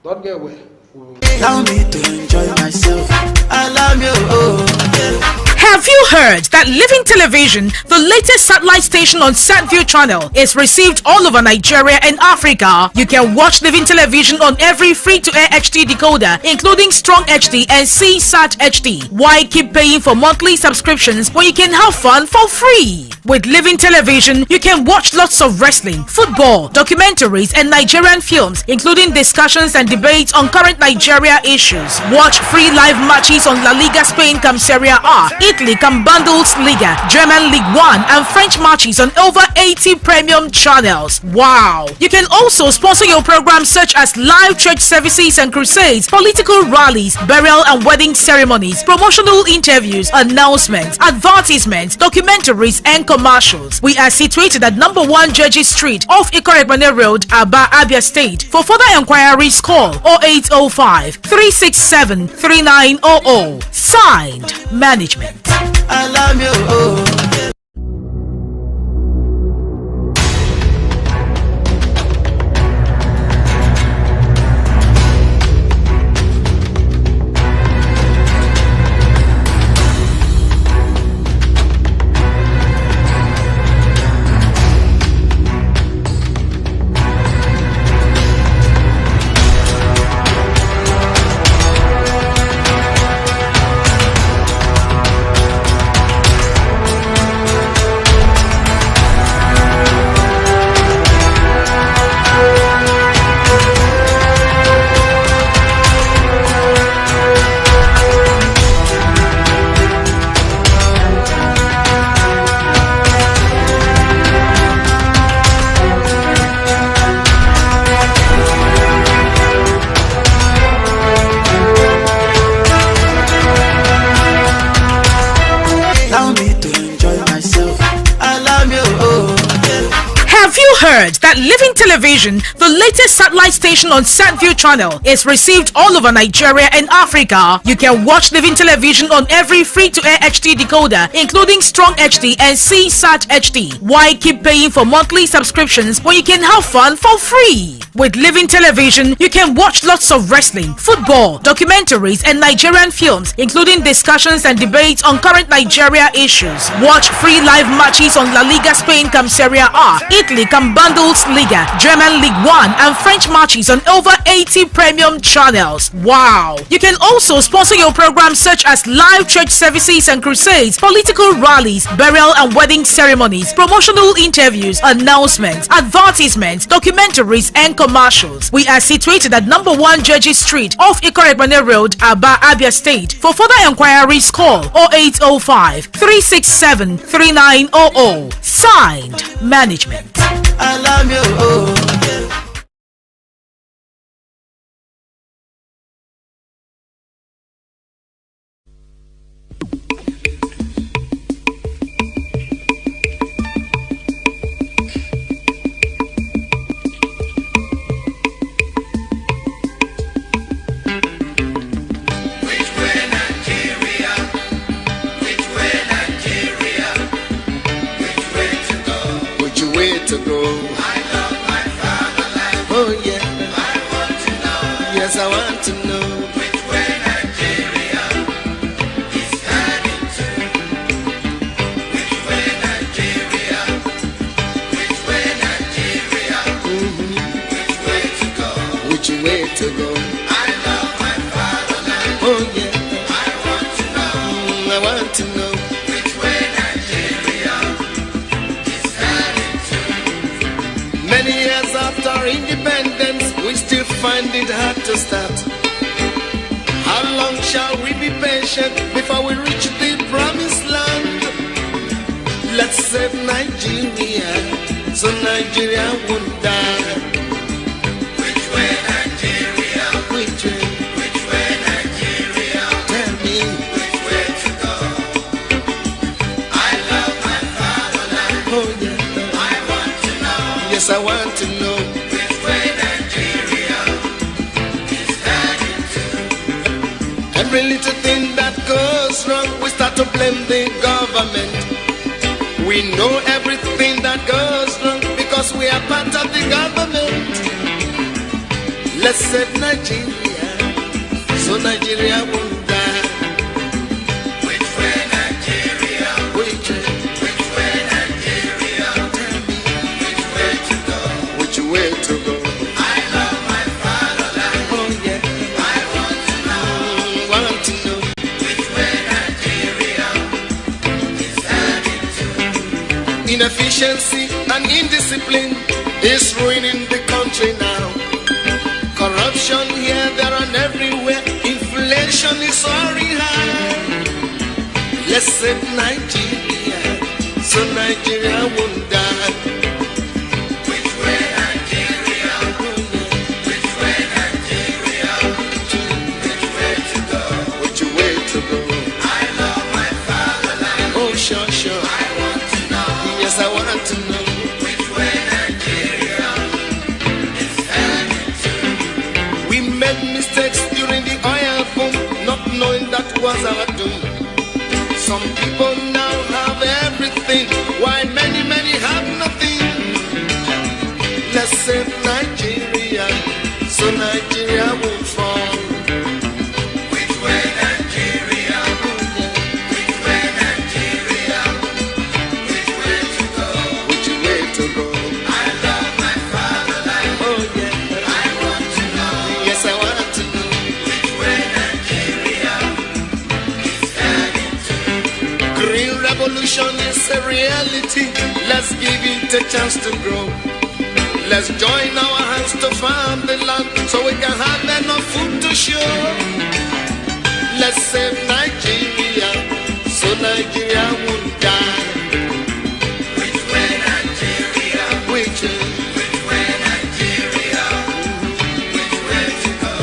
Don't get away. Allow me to enjoy myself. I love you. Have you heard that Living Television, the latest satellite station on SatView channel, is received all over Nigeria and Africa? You can watch Living Television on every free-to-air HD decoder, including Strong HD and CSAT HD. Why keep paying for monthly subscriptions when you can have fun for free? With Living Television, you can watch lots of wrestling, football, documentaries, and Nigerian films, including discussions and debates on current Nigeria issues. Watch free live matches on La Liga Spain cum Serie A, Italy cum Bundesliga, German League 1, and French matches on over 80 premium channels. Wow! You can also sponsor your programs such as live church services and crusades, political rallies, burial and wedding ceremonies, promotional interviews, announcements, advertisements, documentaries, and commercials. We are situated at number 1 Judges Street off Ikorekmane Road, Aba, Abia State. For further enquiries, call 0805 367 3900. Signed, Management. I love you. heard that Living Television, the latest satellite station on SatView channel, is received all over Nigeria and Africa. You can watch Living Television on every free-to-air HD decoder, including Strong HD and CSAT HD. Why keep paying for monthly subscriptions when you can have fun for free? With Living Television, you can watch lots of wrestling, football, documentaries, and Nigerian films, including discussions and debates on current Nigeria issues. Watch free live matches on La Liga Spain cum Serie A, Italy cum Bundesliga, German League One, and French matches on over 80 premium channels. Wow! You can also sponsor your programs such as live church services and crusades, political rallies, burial and wedding ceremonies, promotional interviews, announcements, advertisements, documentaries, and commercials. We are situated at number 1 Judges Street off Ikorebane Road, Aba, Abia State. For further enquiries, call 0805 367 3900. Signed, Management. I love you. To go. I love my fatherland. Oh yeah. I want to know. Yes, I want to know which way Nigeria is heading to. Which way Nigeria? Which way Nigeria? Which way to go? Which way to go? I love my fatherland. Oh yeah. I want to know. I want to know. Many years after independence, we still find it hard to start. How long shall we be patient before we reach the promised land? Let's save Nigeria, so Nigeria won't die. Which way Nigeria? Which way? Which way Nigeria? Tell me. Which way to go? I love my fatherland. Oh yeah. Yes, I want to know which way Nigeria is heading to. Every little thing that goes wrong, we start to blame the government. We know everything that goes wrong because we are part of the government. Let's save Nigeria, so Nigeria won't die. Which way Nigeria? Which way? Way to go. I love my fatherland. Oh yeah. I want to know which way Nigeria is heading to. Inefficiency and indiscipline is ruining the country now. Corruption here, there, and everywhere. Inflation is soaring high. Let's save Nigeria, so Nigeria won't die. Sure. I want to know. Yes, I want to know which way Nigeria is heading to. We made mistakes during the oil boom, not knowing that was our doom. Some people now have everything, while many have nothing. Let's save Nigeria, so Nigeria won't fall. Which way Nigeria? Which way Nigeria? Which way to go? Which way to go? I love my fatherland. Oh yeah. I want to know. Yes, I want to know. Which way Nigeria is heading to? Green revolution is a reality. Let's give it a chance to grow. Let's join our hands to farm the land so we can have enough food to show. Let's save Nigeria, so Nigeria won't die. Which way Nigeria? Which way? Which way Nigeria? Which way to go?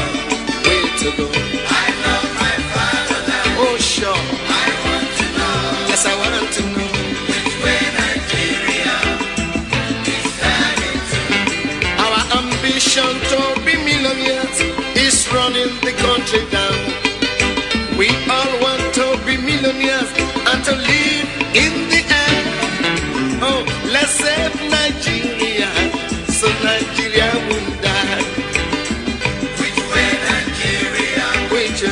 Way to go. I love my fatherland. Oh sure. I want to know. Yes, I want to know. Which way Nigeria is heading to? ambition to be millionaires is running the country down. We all want to be millionaires and to live in the air. Oh, let's save Nigeria so Nigeria won't die. Which way Nigeria? Which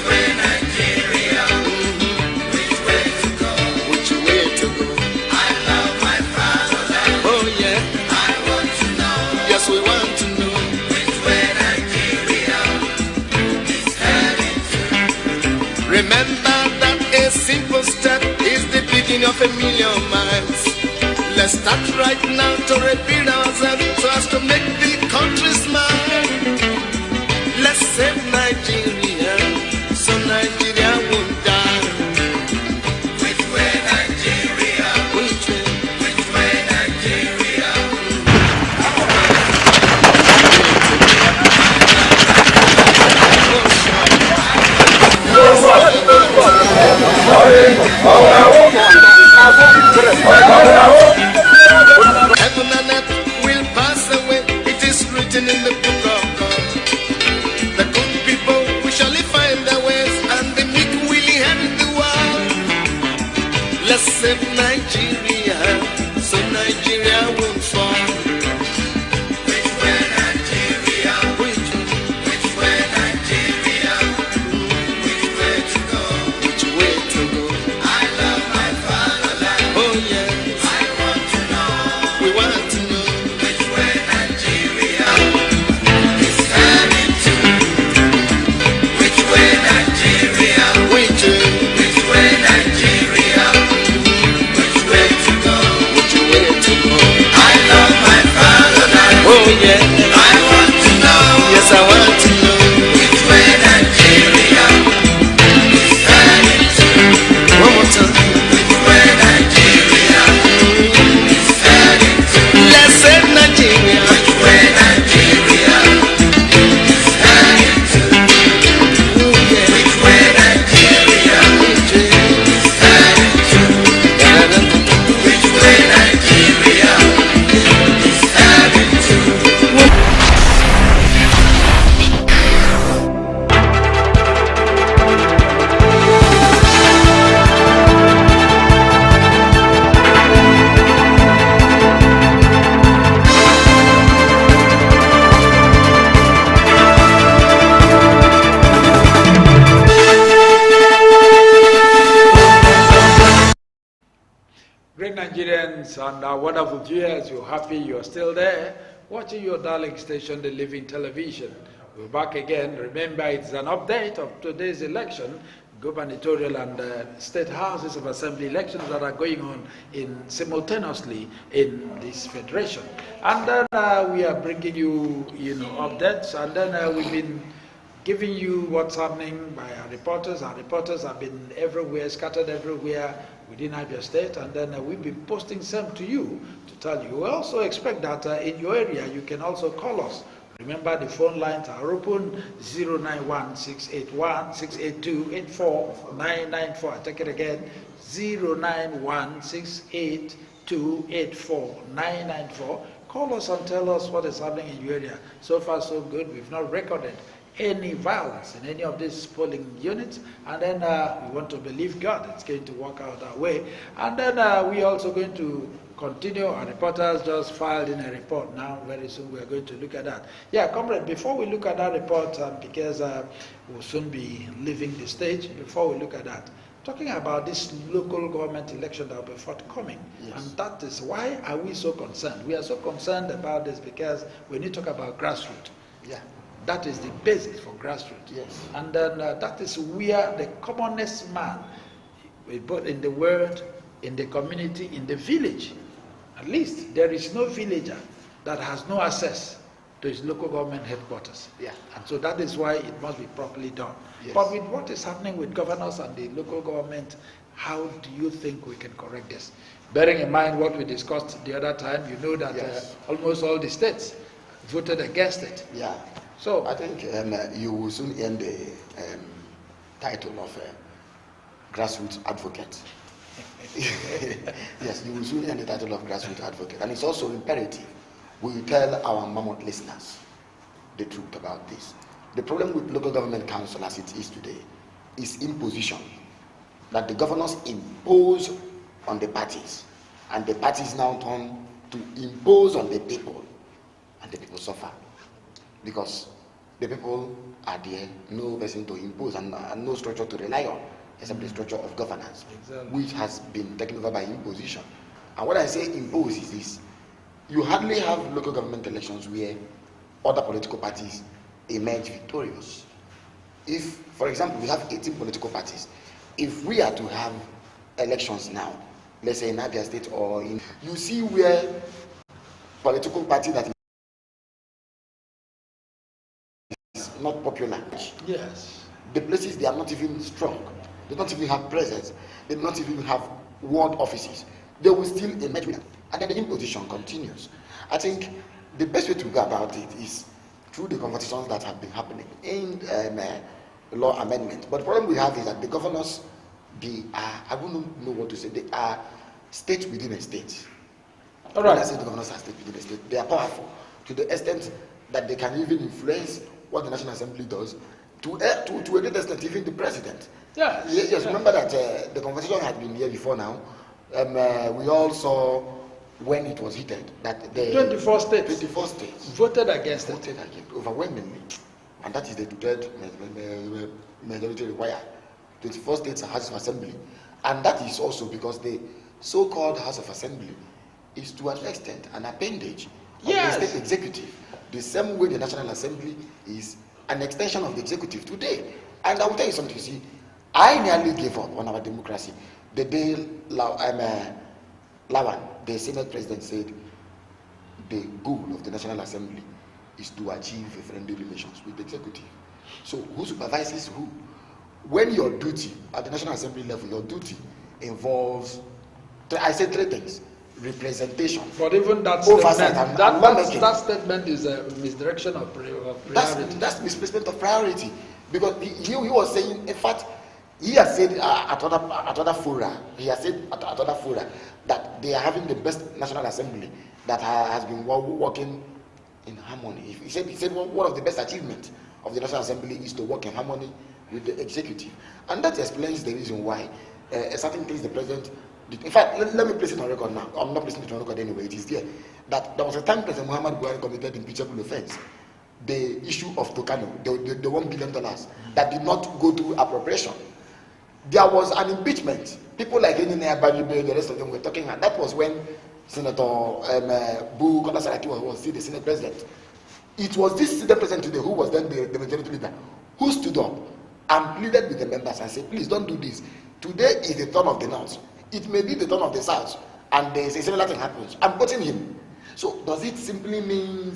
way Nigeria? Which way to go? Which way to go? I love my fatherland. Oh yeah. I want to know. Yes, we want to know. Which way Nigeria is heading to. Remember that a simple step is the beginning of a million miles. Let's start right now to rebuild ourselves so as to make the country smile. Let's save Nigeria so Nigeria won't die. Which way Nigeria? Which way Nigeria? Heaven and earth will pass away. It is written in the book of God. The good people will surely find their ways, and the meek will inherit the world. Let's save Nigeria so Nigeria won't fall. Which way Nigeria? Which way Nigeria? Which way to go? Which way to go? I love my fatherland. Oh yeah. I want to know. We want to know. Which way Nigeria is heading to. Which way Nigeria? Which way Nigeria? Which way to go? Which way to go? I love my fatherland. Oh yeah. I want to know. Yes, I want to know. Which way Nigeria is heading to. One more time. Which way Nigeria is heading to. Let's save Nigeria. Which way Nigeria is heading to. Oh yeah. Which way Nigeria is heading to. Which way Nigeria is heading to. Great Nigerians and our wonderful viewers, you're happy you're still there watching your darling station, The Living Television. We're back again. Remember, it's an update of today's election, gubernatorial and state houses of assembly elections that are going on simultaneously in this federation. And then we are bringing you, updates, and then we've been giving you what's happening by our reporters. Our reporters have been everywhere, scattered everywhere within Abia State, and then we'll be posting some to you to tell you. We also expect that in your area you can also call us. Remember, the phone lines are open: 091-681-682-84994. I take it again: 091-682-84994. Call us and tell us what is happening in your area. So far, so good. We've not recorded any violence in any of these polling units, and then we want to believe God it's going to work out our way. And then we're also going to continue. Our reporters just filed in a report now. Very soon we are going to look at that. Yeah, comrade, before we look at that report, because we'll soon be leaving the stage, before we look at that, talking about this local government election that will be forthcoming. Yes. And that is why are we so concerned? We are so concerned about this because when you talk about grassroots, yeah, that is the basis for grassroots. Yes. And then that is where the commonest man, both in the world, in the community, in the village, at least there is no villager that has no access to his local government headquarters. Yeah. And so that is why it must be properly done. Yes. But with what is happening with governors and the local government, how do you think we can correct this? Bearing in mind what we discussed the other time, you know that yes, almost all the states voted against it. Yeah. So I think you will soon end the title of grassroots advocate. Yes, you will soon end the title of grassroots advocate. And it's also imperative we will tell our mammoth listeners the truth about this. The problem with local government council as it is today is imposition, that the governors impose on the parties, and the parties now turn to impose on the people, and the people suffer because the people are there, no person to impose and no structure to rely on except the structure of governance, which has been taken over by imposition. And what I say impose is this: you hardly have local government elections where other political parties emerge victorious. If, for example, we have 18 political parties, if we are to have elections now, let's say in Abia State or in, you see where political party that is not popular. Yes. The places they are not even strong. They don't even have presence. They do not even have ward offices. They will still emerge with them. And then the imposition continues. I think the best way to go about it is through the conversations that have been happening in law amendment. But the problem we have is that the governors, they are, I don't know what to say, they are states within a state. All right. When I say the governors are states within a state, they are powerful to the extent that they can even influence what the National Assembly does, to a great extent, even the president. Yes. Yes, remember that the conversation had been here before now. We all saw when it was heated that the 24 states voted against it. Overwhelmingly. And that is the two-third majority required. 24 states House of Assembly. And that is also because the so-called House of Assembly is to an extent an appendage of the state executive. The same way the National Assembly is an extension of the executive today. And I will tell you something, you see, I nearly gave up on our democracy the day Lawan, the Senate President, said the goal of the National Assembly is to achieve a friendly relations with the executive. So who supervises who? When your duty at the National Assembly level, your duty involves, I said three things: representation, but even that oversight, statement, that statement is a misdirection of priority. That's misplacement of priority, because he was saying, in fact, he has said at other fora, that they are having the best National Assembly that has been working in harmony. He said one of the best achievements of the National Assembly is to work in harmony with the executive, and that explains the reason why certain things the president did. In fact, let me place it on record now. I'm not placing it on record anyway. It is there that there was a time President Muhammad Buhari committed impeachable offense. The issue of Tokano, the $1 billion that did not go through appropriation. There was an impeachment. People like Enine Abaribe, the rest of them were talking, and that was when Senator Bu Kola Saraki was still the Senate President. It was this Senate President today, who was then the majority leader, who stood up and pleaded with the members and said, please don't do this. Today is the turn of the North. It may be the turn of the South, and a similar thing happens. I'm quoting him. So does it simply mean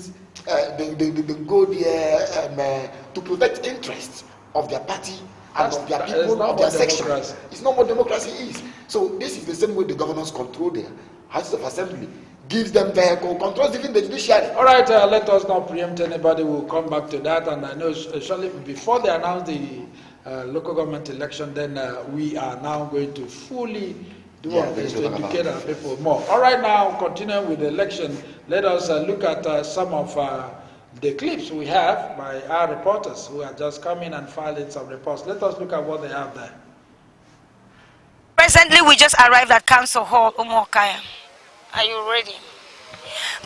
they go there to protect interests of their party and of their people, of their section? It's not what democracy is. So this is the same way the governors control their Houses of Assembly, gives them vehicle, controls even the judiciary. All right, let us not preempt anybody. We'll come back to that. And I know, surely before they announce the local government election, then we are now going to fully do our best to educate our people more. All right, now continuing with the election, let us look at some of the clips we have by our reporters who are just coming and filing some reports. Let us look at what they have there. Presently, we just arrived at Council Hall, Umokaya. Are you ready?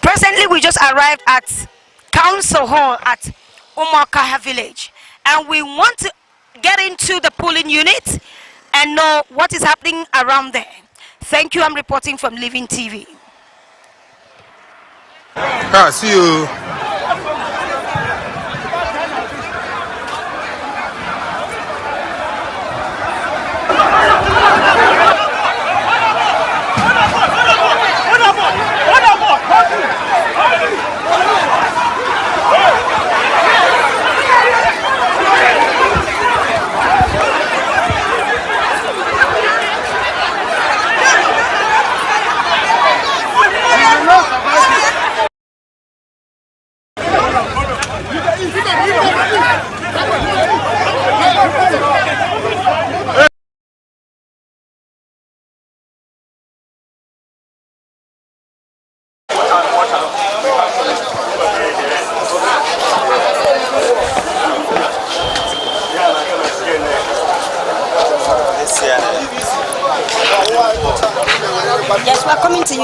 Presently, we just arrived at Council Hall at Umokaya Village, and we want to get into the polling unit and know what is happening around there. Thank you. I'm reporting from Living TV. See you.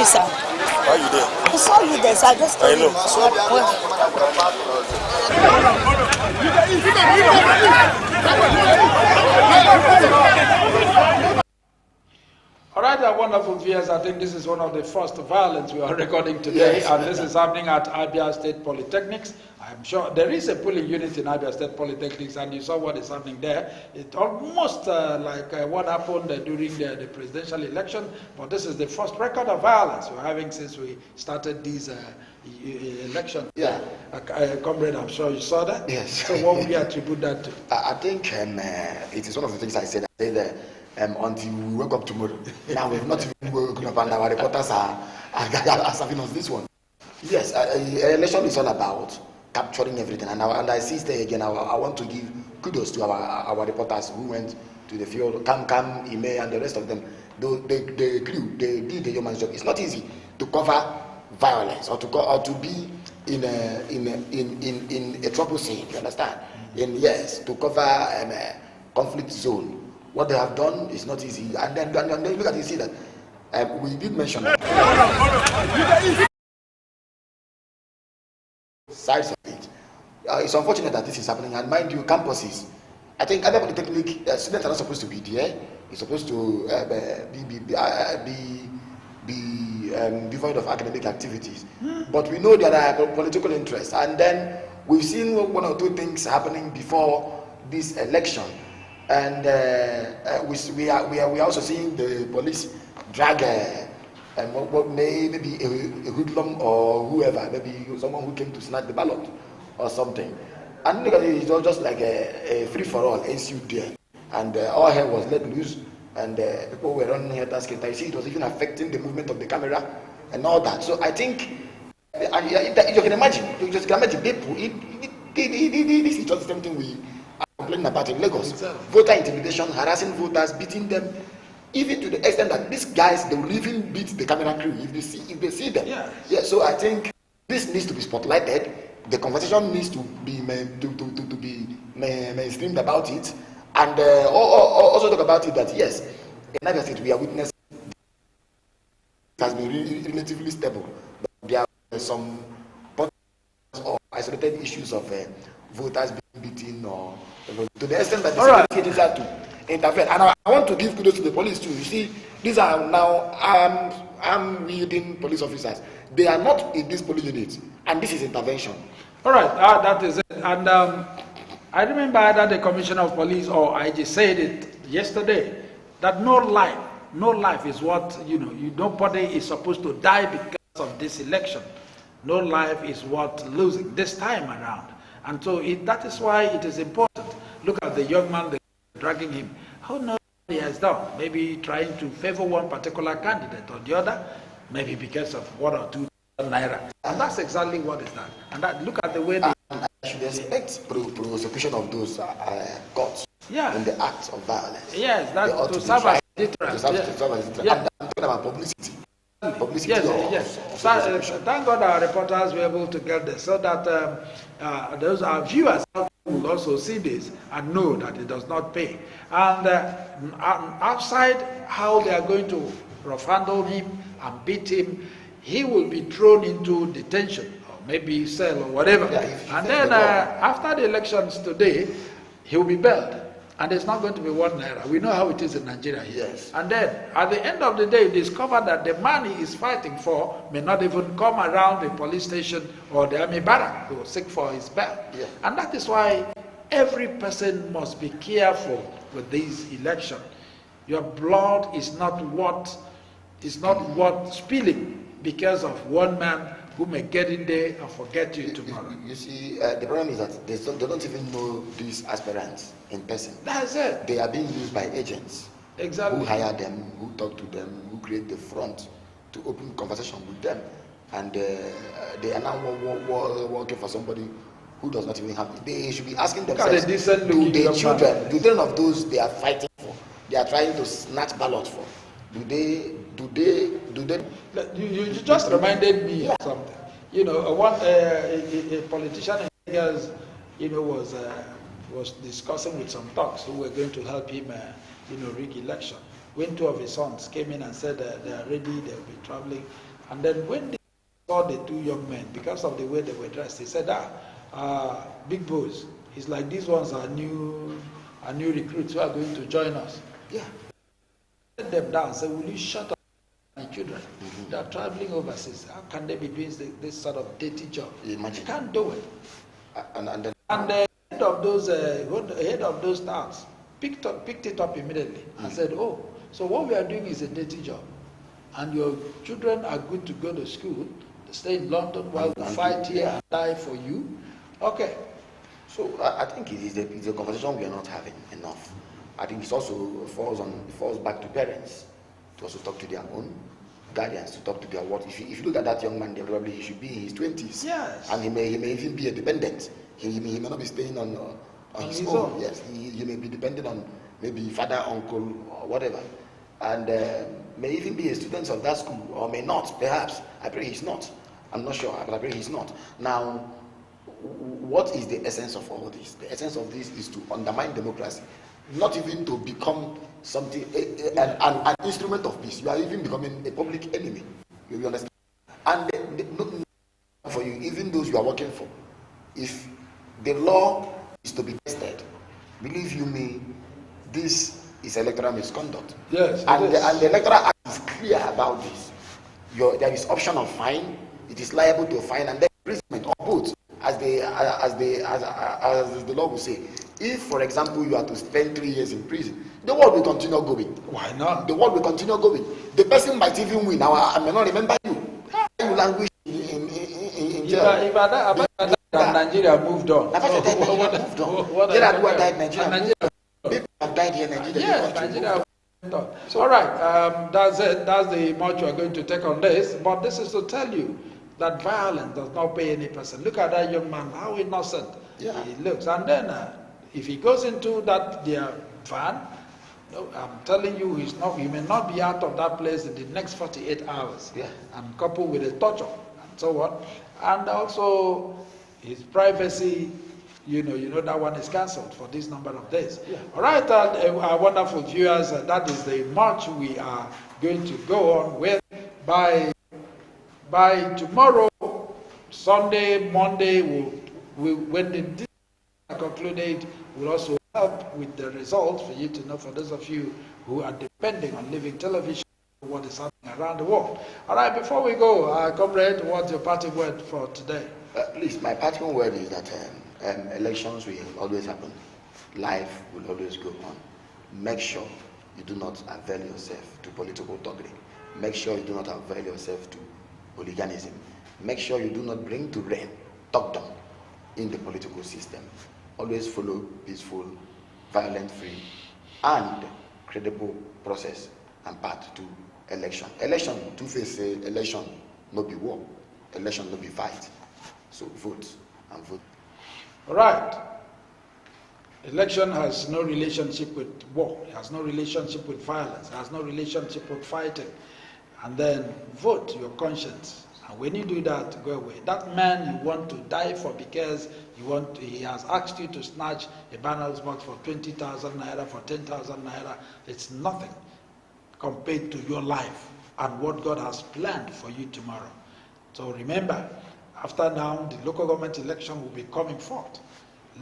sir. Why you there? I saw you there, so I just told you. All right, wonderful viewers. I think this is one of the first violence we are recording today, and this is happening at Abia State Polytechnics. I'm sure there is a polling unit in Abia State Polytechnics, and you saw what is happening there. It's almost like what happened during the presidential election, but this is the first record of violence we're having since we started these elections. Yeah. Comrade, I'm sure you saw that. Yes. So what would you attribute that to? I think it is one of the things I said until we wake up tomorrow. Now we've not even woken up, and our reporters are serving us this one. Yes, election is all about capturing everything, and I see there again. I want to give kudos to our reporters who went to the field, Cam, Ime, and the rest of them. The crew, they did the human job. It's not easy to cover violence or to be in a trouble scene. You understand? And yes, to cover a conflict zone. What they have done is not easy. And then look at it, see that we did mention that. Sides of it. It's unfortunate that this is happening. And mind you, campuses, I think other polytechnic students are not supposed to be there. It's supposed to be devoid of academic activities. But we know there are political interests. And then we've seen one or two things happening before this election. And we are also seeing the police drag maybe a hoodlum or whoever, maybe someone who came to snatch the ballot or something. And look at it, it's all just like a free-for-all ensued there. And all hell was let loose, and people were running here tasking. I see it was even affecting the movement of the camera and all that. So I think, and you can imagine, people, this is just the same thing we complaining about in Lagos. Voter intimidation, harassing voters, beating them, even to the extent that these guys, they will even beat the camera crew if they see them. Yeah. So I think this needs to be spotlighted. The conversation needs to be mainstreamed about it, and also talk about it that yes, in Abia State we are witnessing it has been relatively stable, but there are some or isolated issues of voters being beaten or to the extent that the security have to interfere. And I want to give kudos to the police too. You see, these are now arm-wielding police officers. They are not in this police unit, and this is intervention. All right, that is it. And I remember that the Commissioner of Police or IG said it yesterday that no life is what nobody is supposed to die because of this election. No life is worth losing this time around. And so that is why it is important. Look at the young man, they're dragging him. How knows what he has done? Maybe trying to favor one particular candidate or the other, maybe because of 1 or 2 naira. And that's exactly what is that. And look at the way they... I should expect prosecution of those caught in the acts of violence. Yes, that to serve as deterrent. I'm talking about publicity. Yes. Thank God our reporters were able to get this so that those our viewers will also see this and know that it does not pay. And outside how they are going to rough handle him and beat him, he will be thrown into detention or maybe cell or whatever. And then after the elections today, he will be bailed. And it's not going to be 1 naira. We know how it is in Nigeria here. Yes. And then, at the end of the day, discover that the man he is fighting for may not even come around the police station or the army barrack to seek for his bail. Yeah. And that is why every person must be careful with this election. Your blood is not worth spilling because of one man who may get in there and forget you tomorrow. You see, the problem is that they don't even know these aspirants in person. That's it. They are being used by agents. Exactly. Who hire them, who talk to them, who create the front to open conversation with them. And they are now working for somebody who does not even have it. They should be asking themselves, do the children of those they are fighting for, they are trying to snatch ballots for, do they? You just reminded me of something. A politician in Lagos, was discussing with some thugs who were going to help him, rig election. When 2 of his sons came in and said they are ready, they'll be traveling, And then when they saw the two young men, because of the way they were dressed, they said, big boys, it's like these ones are new recruits who are going to join us. Yeah. Let them down, say, will you shut up my children? They are traveling overseas. How can they be doing this sort of dirty job? Imagine. You can't do it. And the head of those towns picked it up immediately and said, oh, so what we are doing is a dirty job. And your children are good to go to school, to stay in London while we fight here and die for you. Okay. So I think it's a conversation we are not having enough. I think it also falls back to parents to also talk to their own guardians, to talk to their what. If you look at that young man, probably he should be in his 20s. Yes. And he may even be a dependent. He may not be staying on his own. Yes. He may be dependent on maybe father, uncle, or whatever. And may even be a student of that school, or may not, perhaps. I pray he's not. I'm not sure, but I pray he's not. Now, what is the essence of all this? The essence of this is to undermine democracy, not even to become something, an instrument of peace. You are even becoming a public enemy. You understand? And for you, even those you are working for, if the law is to be tested, believe you me, this is electoral misconduct. Yes. And the electoral act is clear about this. There is option of fine. It is liable to fine and then imprisonment, or both, as the law will say. If, for example, you are to spend 3 years in prison, the world will continue going. Why not? The world will continue going. The person might even win. Now, I may not remember you. You languish in jail. If Nigeria moved on. Nigeria died. Nigeria. People have died here in Nigeria. Yes, Nigeria. So, all right, that's it. That's the much we are going to take on this. But this is to tell you that violence does not pay any person. Look at that young man, how innocent he looks. And then if he goes into their van, I'm telling you, he may not be out of that place in the next 48 hours. Yeah. And coupled with the torture and so on. And also his privacy, you know that one is cancelled for this number of days. Yeah. All right, our wonderful viewers, that is the march we are going to go on with. By tomorrow, Sunday, Monday, when the are concluded, we'll also help with the results for you to know, for those of you who are depending on living television, what is happening around the world. All right, before we go, comrade, what's your parting word for today? Please, my parting word is that elections will always happen. Life will always go on. Make sure you do not avail yourself to political thuggery. Make sure you do not avail yourself to hooliganism. Make sure you do not bring to reign thugdom in the political system. Always follow peaceful, violent-free, and credible process and path to election. Election, two-face say election, no be war. Election, no be fight. So vote and vote. All right. Election has no relationship with war. It has no relationship with violence. It has no relationship with fighting. And then vote your conscience. And when you do that, go away. That man you want to die for because he has asked you to snatch a banner's box for 20,000 naira, for 10,000 naira. It's nothing compared to your life and what God has planned for you tomorrow. So remember, after now, the local government election will be coming forth.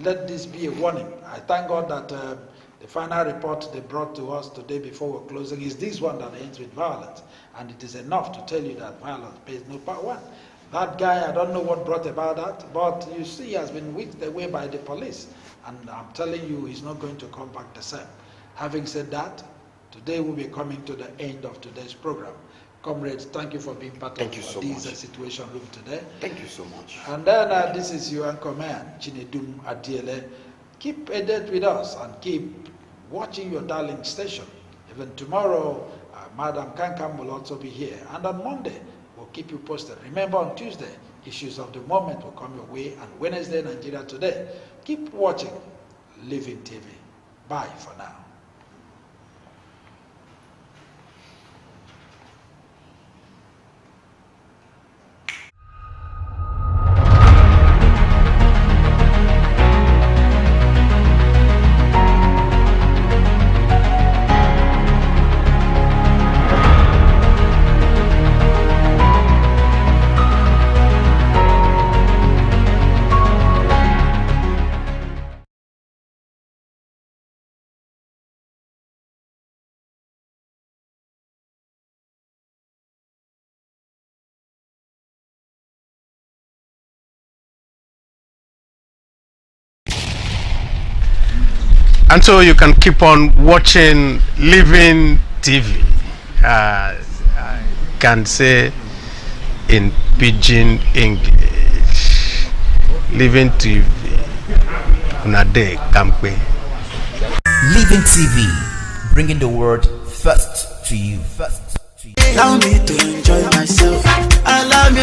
Let this be a warning. I thank God that the final report they brought to us today before we're closing is this one that ends with violence. And it is enough to tell you that violence pays no part one. That guy, I don't know what brought about that, but you see he has been whisked away by the police. And I'm telling you, he's not going to come back the same. Having said that, today we'll be coming to the end of today's program. Comrades, thank you for being part of this Situation Room today. Thank you so much. And then this is your anchor man, Chinedum Adiele. Keep a date with us and keep watching your darling station. Even tomorrow, Madam Kankam will also be here. And on Monday, we'll keep you posted. Remember, on Tuesday, issues of the moment will come your way. And Wednesday, Nigeria Today. Keep watching Living TV. Bye for now. And so you can keep on watching Living TV. I can say in pidgin English, Living TV. Unade Kampe. Living TV, bringing the word first to you. Allow me to enjoy myself. Allow me,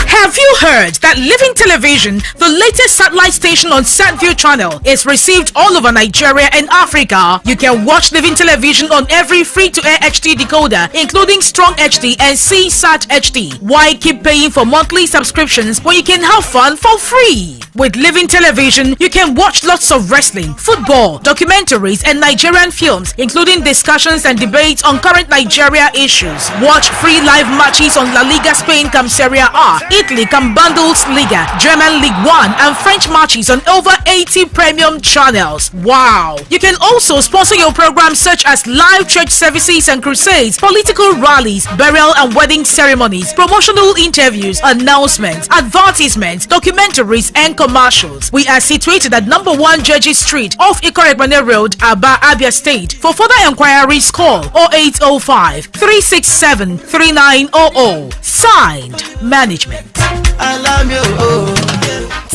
Have you heard that Living Television, the latest satellite station on SatView channel, is received all over Nigeria and Africa? You can watch Living Television on every free-to-air HD decoder, including Strong HD and CSAT HD. Why keep paying for monthly subscriptions when you can have fun for free? With Living Television, you can watch lots of wrestling, football, documentaries, and Nigerian films, including discussions and debates on current Nigeria issues. Watch free live matches on La Liga Spain cum Serie A, Italy cum Bundesliga, German League 1, and French matches on over 80 premium channels. Wow! You can also sponsor your programs such as live church services and crusades, political rallies, burial and wedding ceremonies, promotional interviews, announcements, advertisements, documentaries, and commercials. We are situated at number 1 Judges Street off Ikoregbane Road, Aba, Abia State. For further enquiries, call 0805 367 3900. Signed, Management.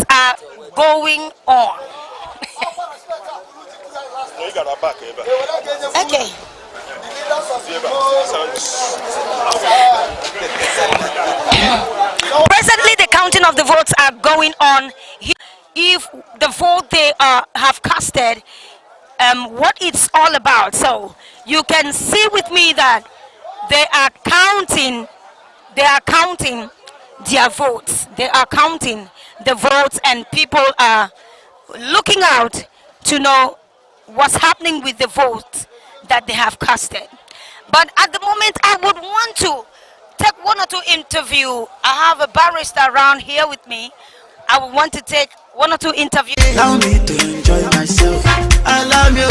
Are going on. Okay. Presently, the counting of the votes are going on. If the vote they have casted, what it's all about. So you can see with me that they are counting. They are counting their votes. They are counting the votes, and people are looking out to know what's happening with the votes that they have casted. But at the moment, I would want to take one or two interviews. I have a barrister around here with me. I would want to take one or two interviews. allow me to enjoy myself. Allow me,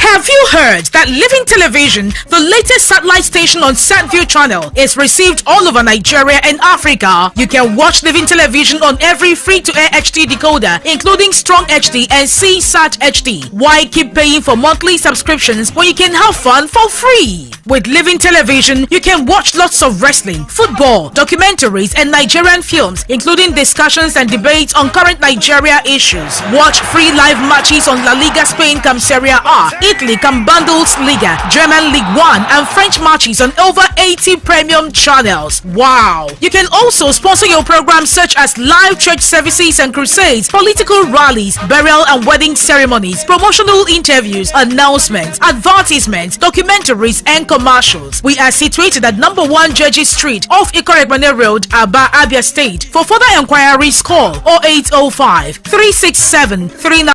Have you heard that Living Television, the latest satellite station on SatView channel, is received all over Nigeria and Africa? You can watch Living Television on every free-to-air HD decoder, including Strong HD and CSAT HD. Why keep paying for monthly subscriptions when you can have fun for free? With Living Television, you can watch lots of wrestling, football, documentaries, and Nigerian films, including discussions and debates on current Nigeria issues. Watch free live matches on La Liga Spain cum Serie A, Italy cum Bundesliga, German League 1, and French matches on over 80 premium channels. Wow! You can also sponsor your programs such as live church services and crusades, political rallies, burial and wedding ceremonies, promotional interviews, announcements, advertisements, documentaries, and commercials. We are situated at number 1 Judges Street off Ikoregbane Road, Aba, Abia State. For further enquiries, call 0805 367 3900.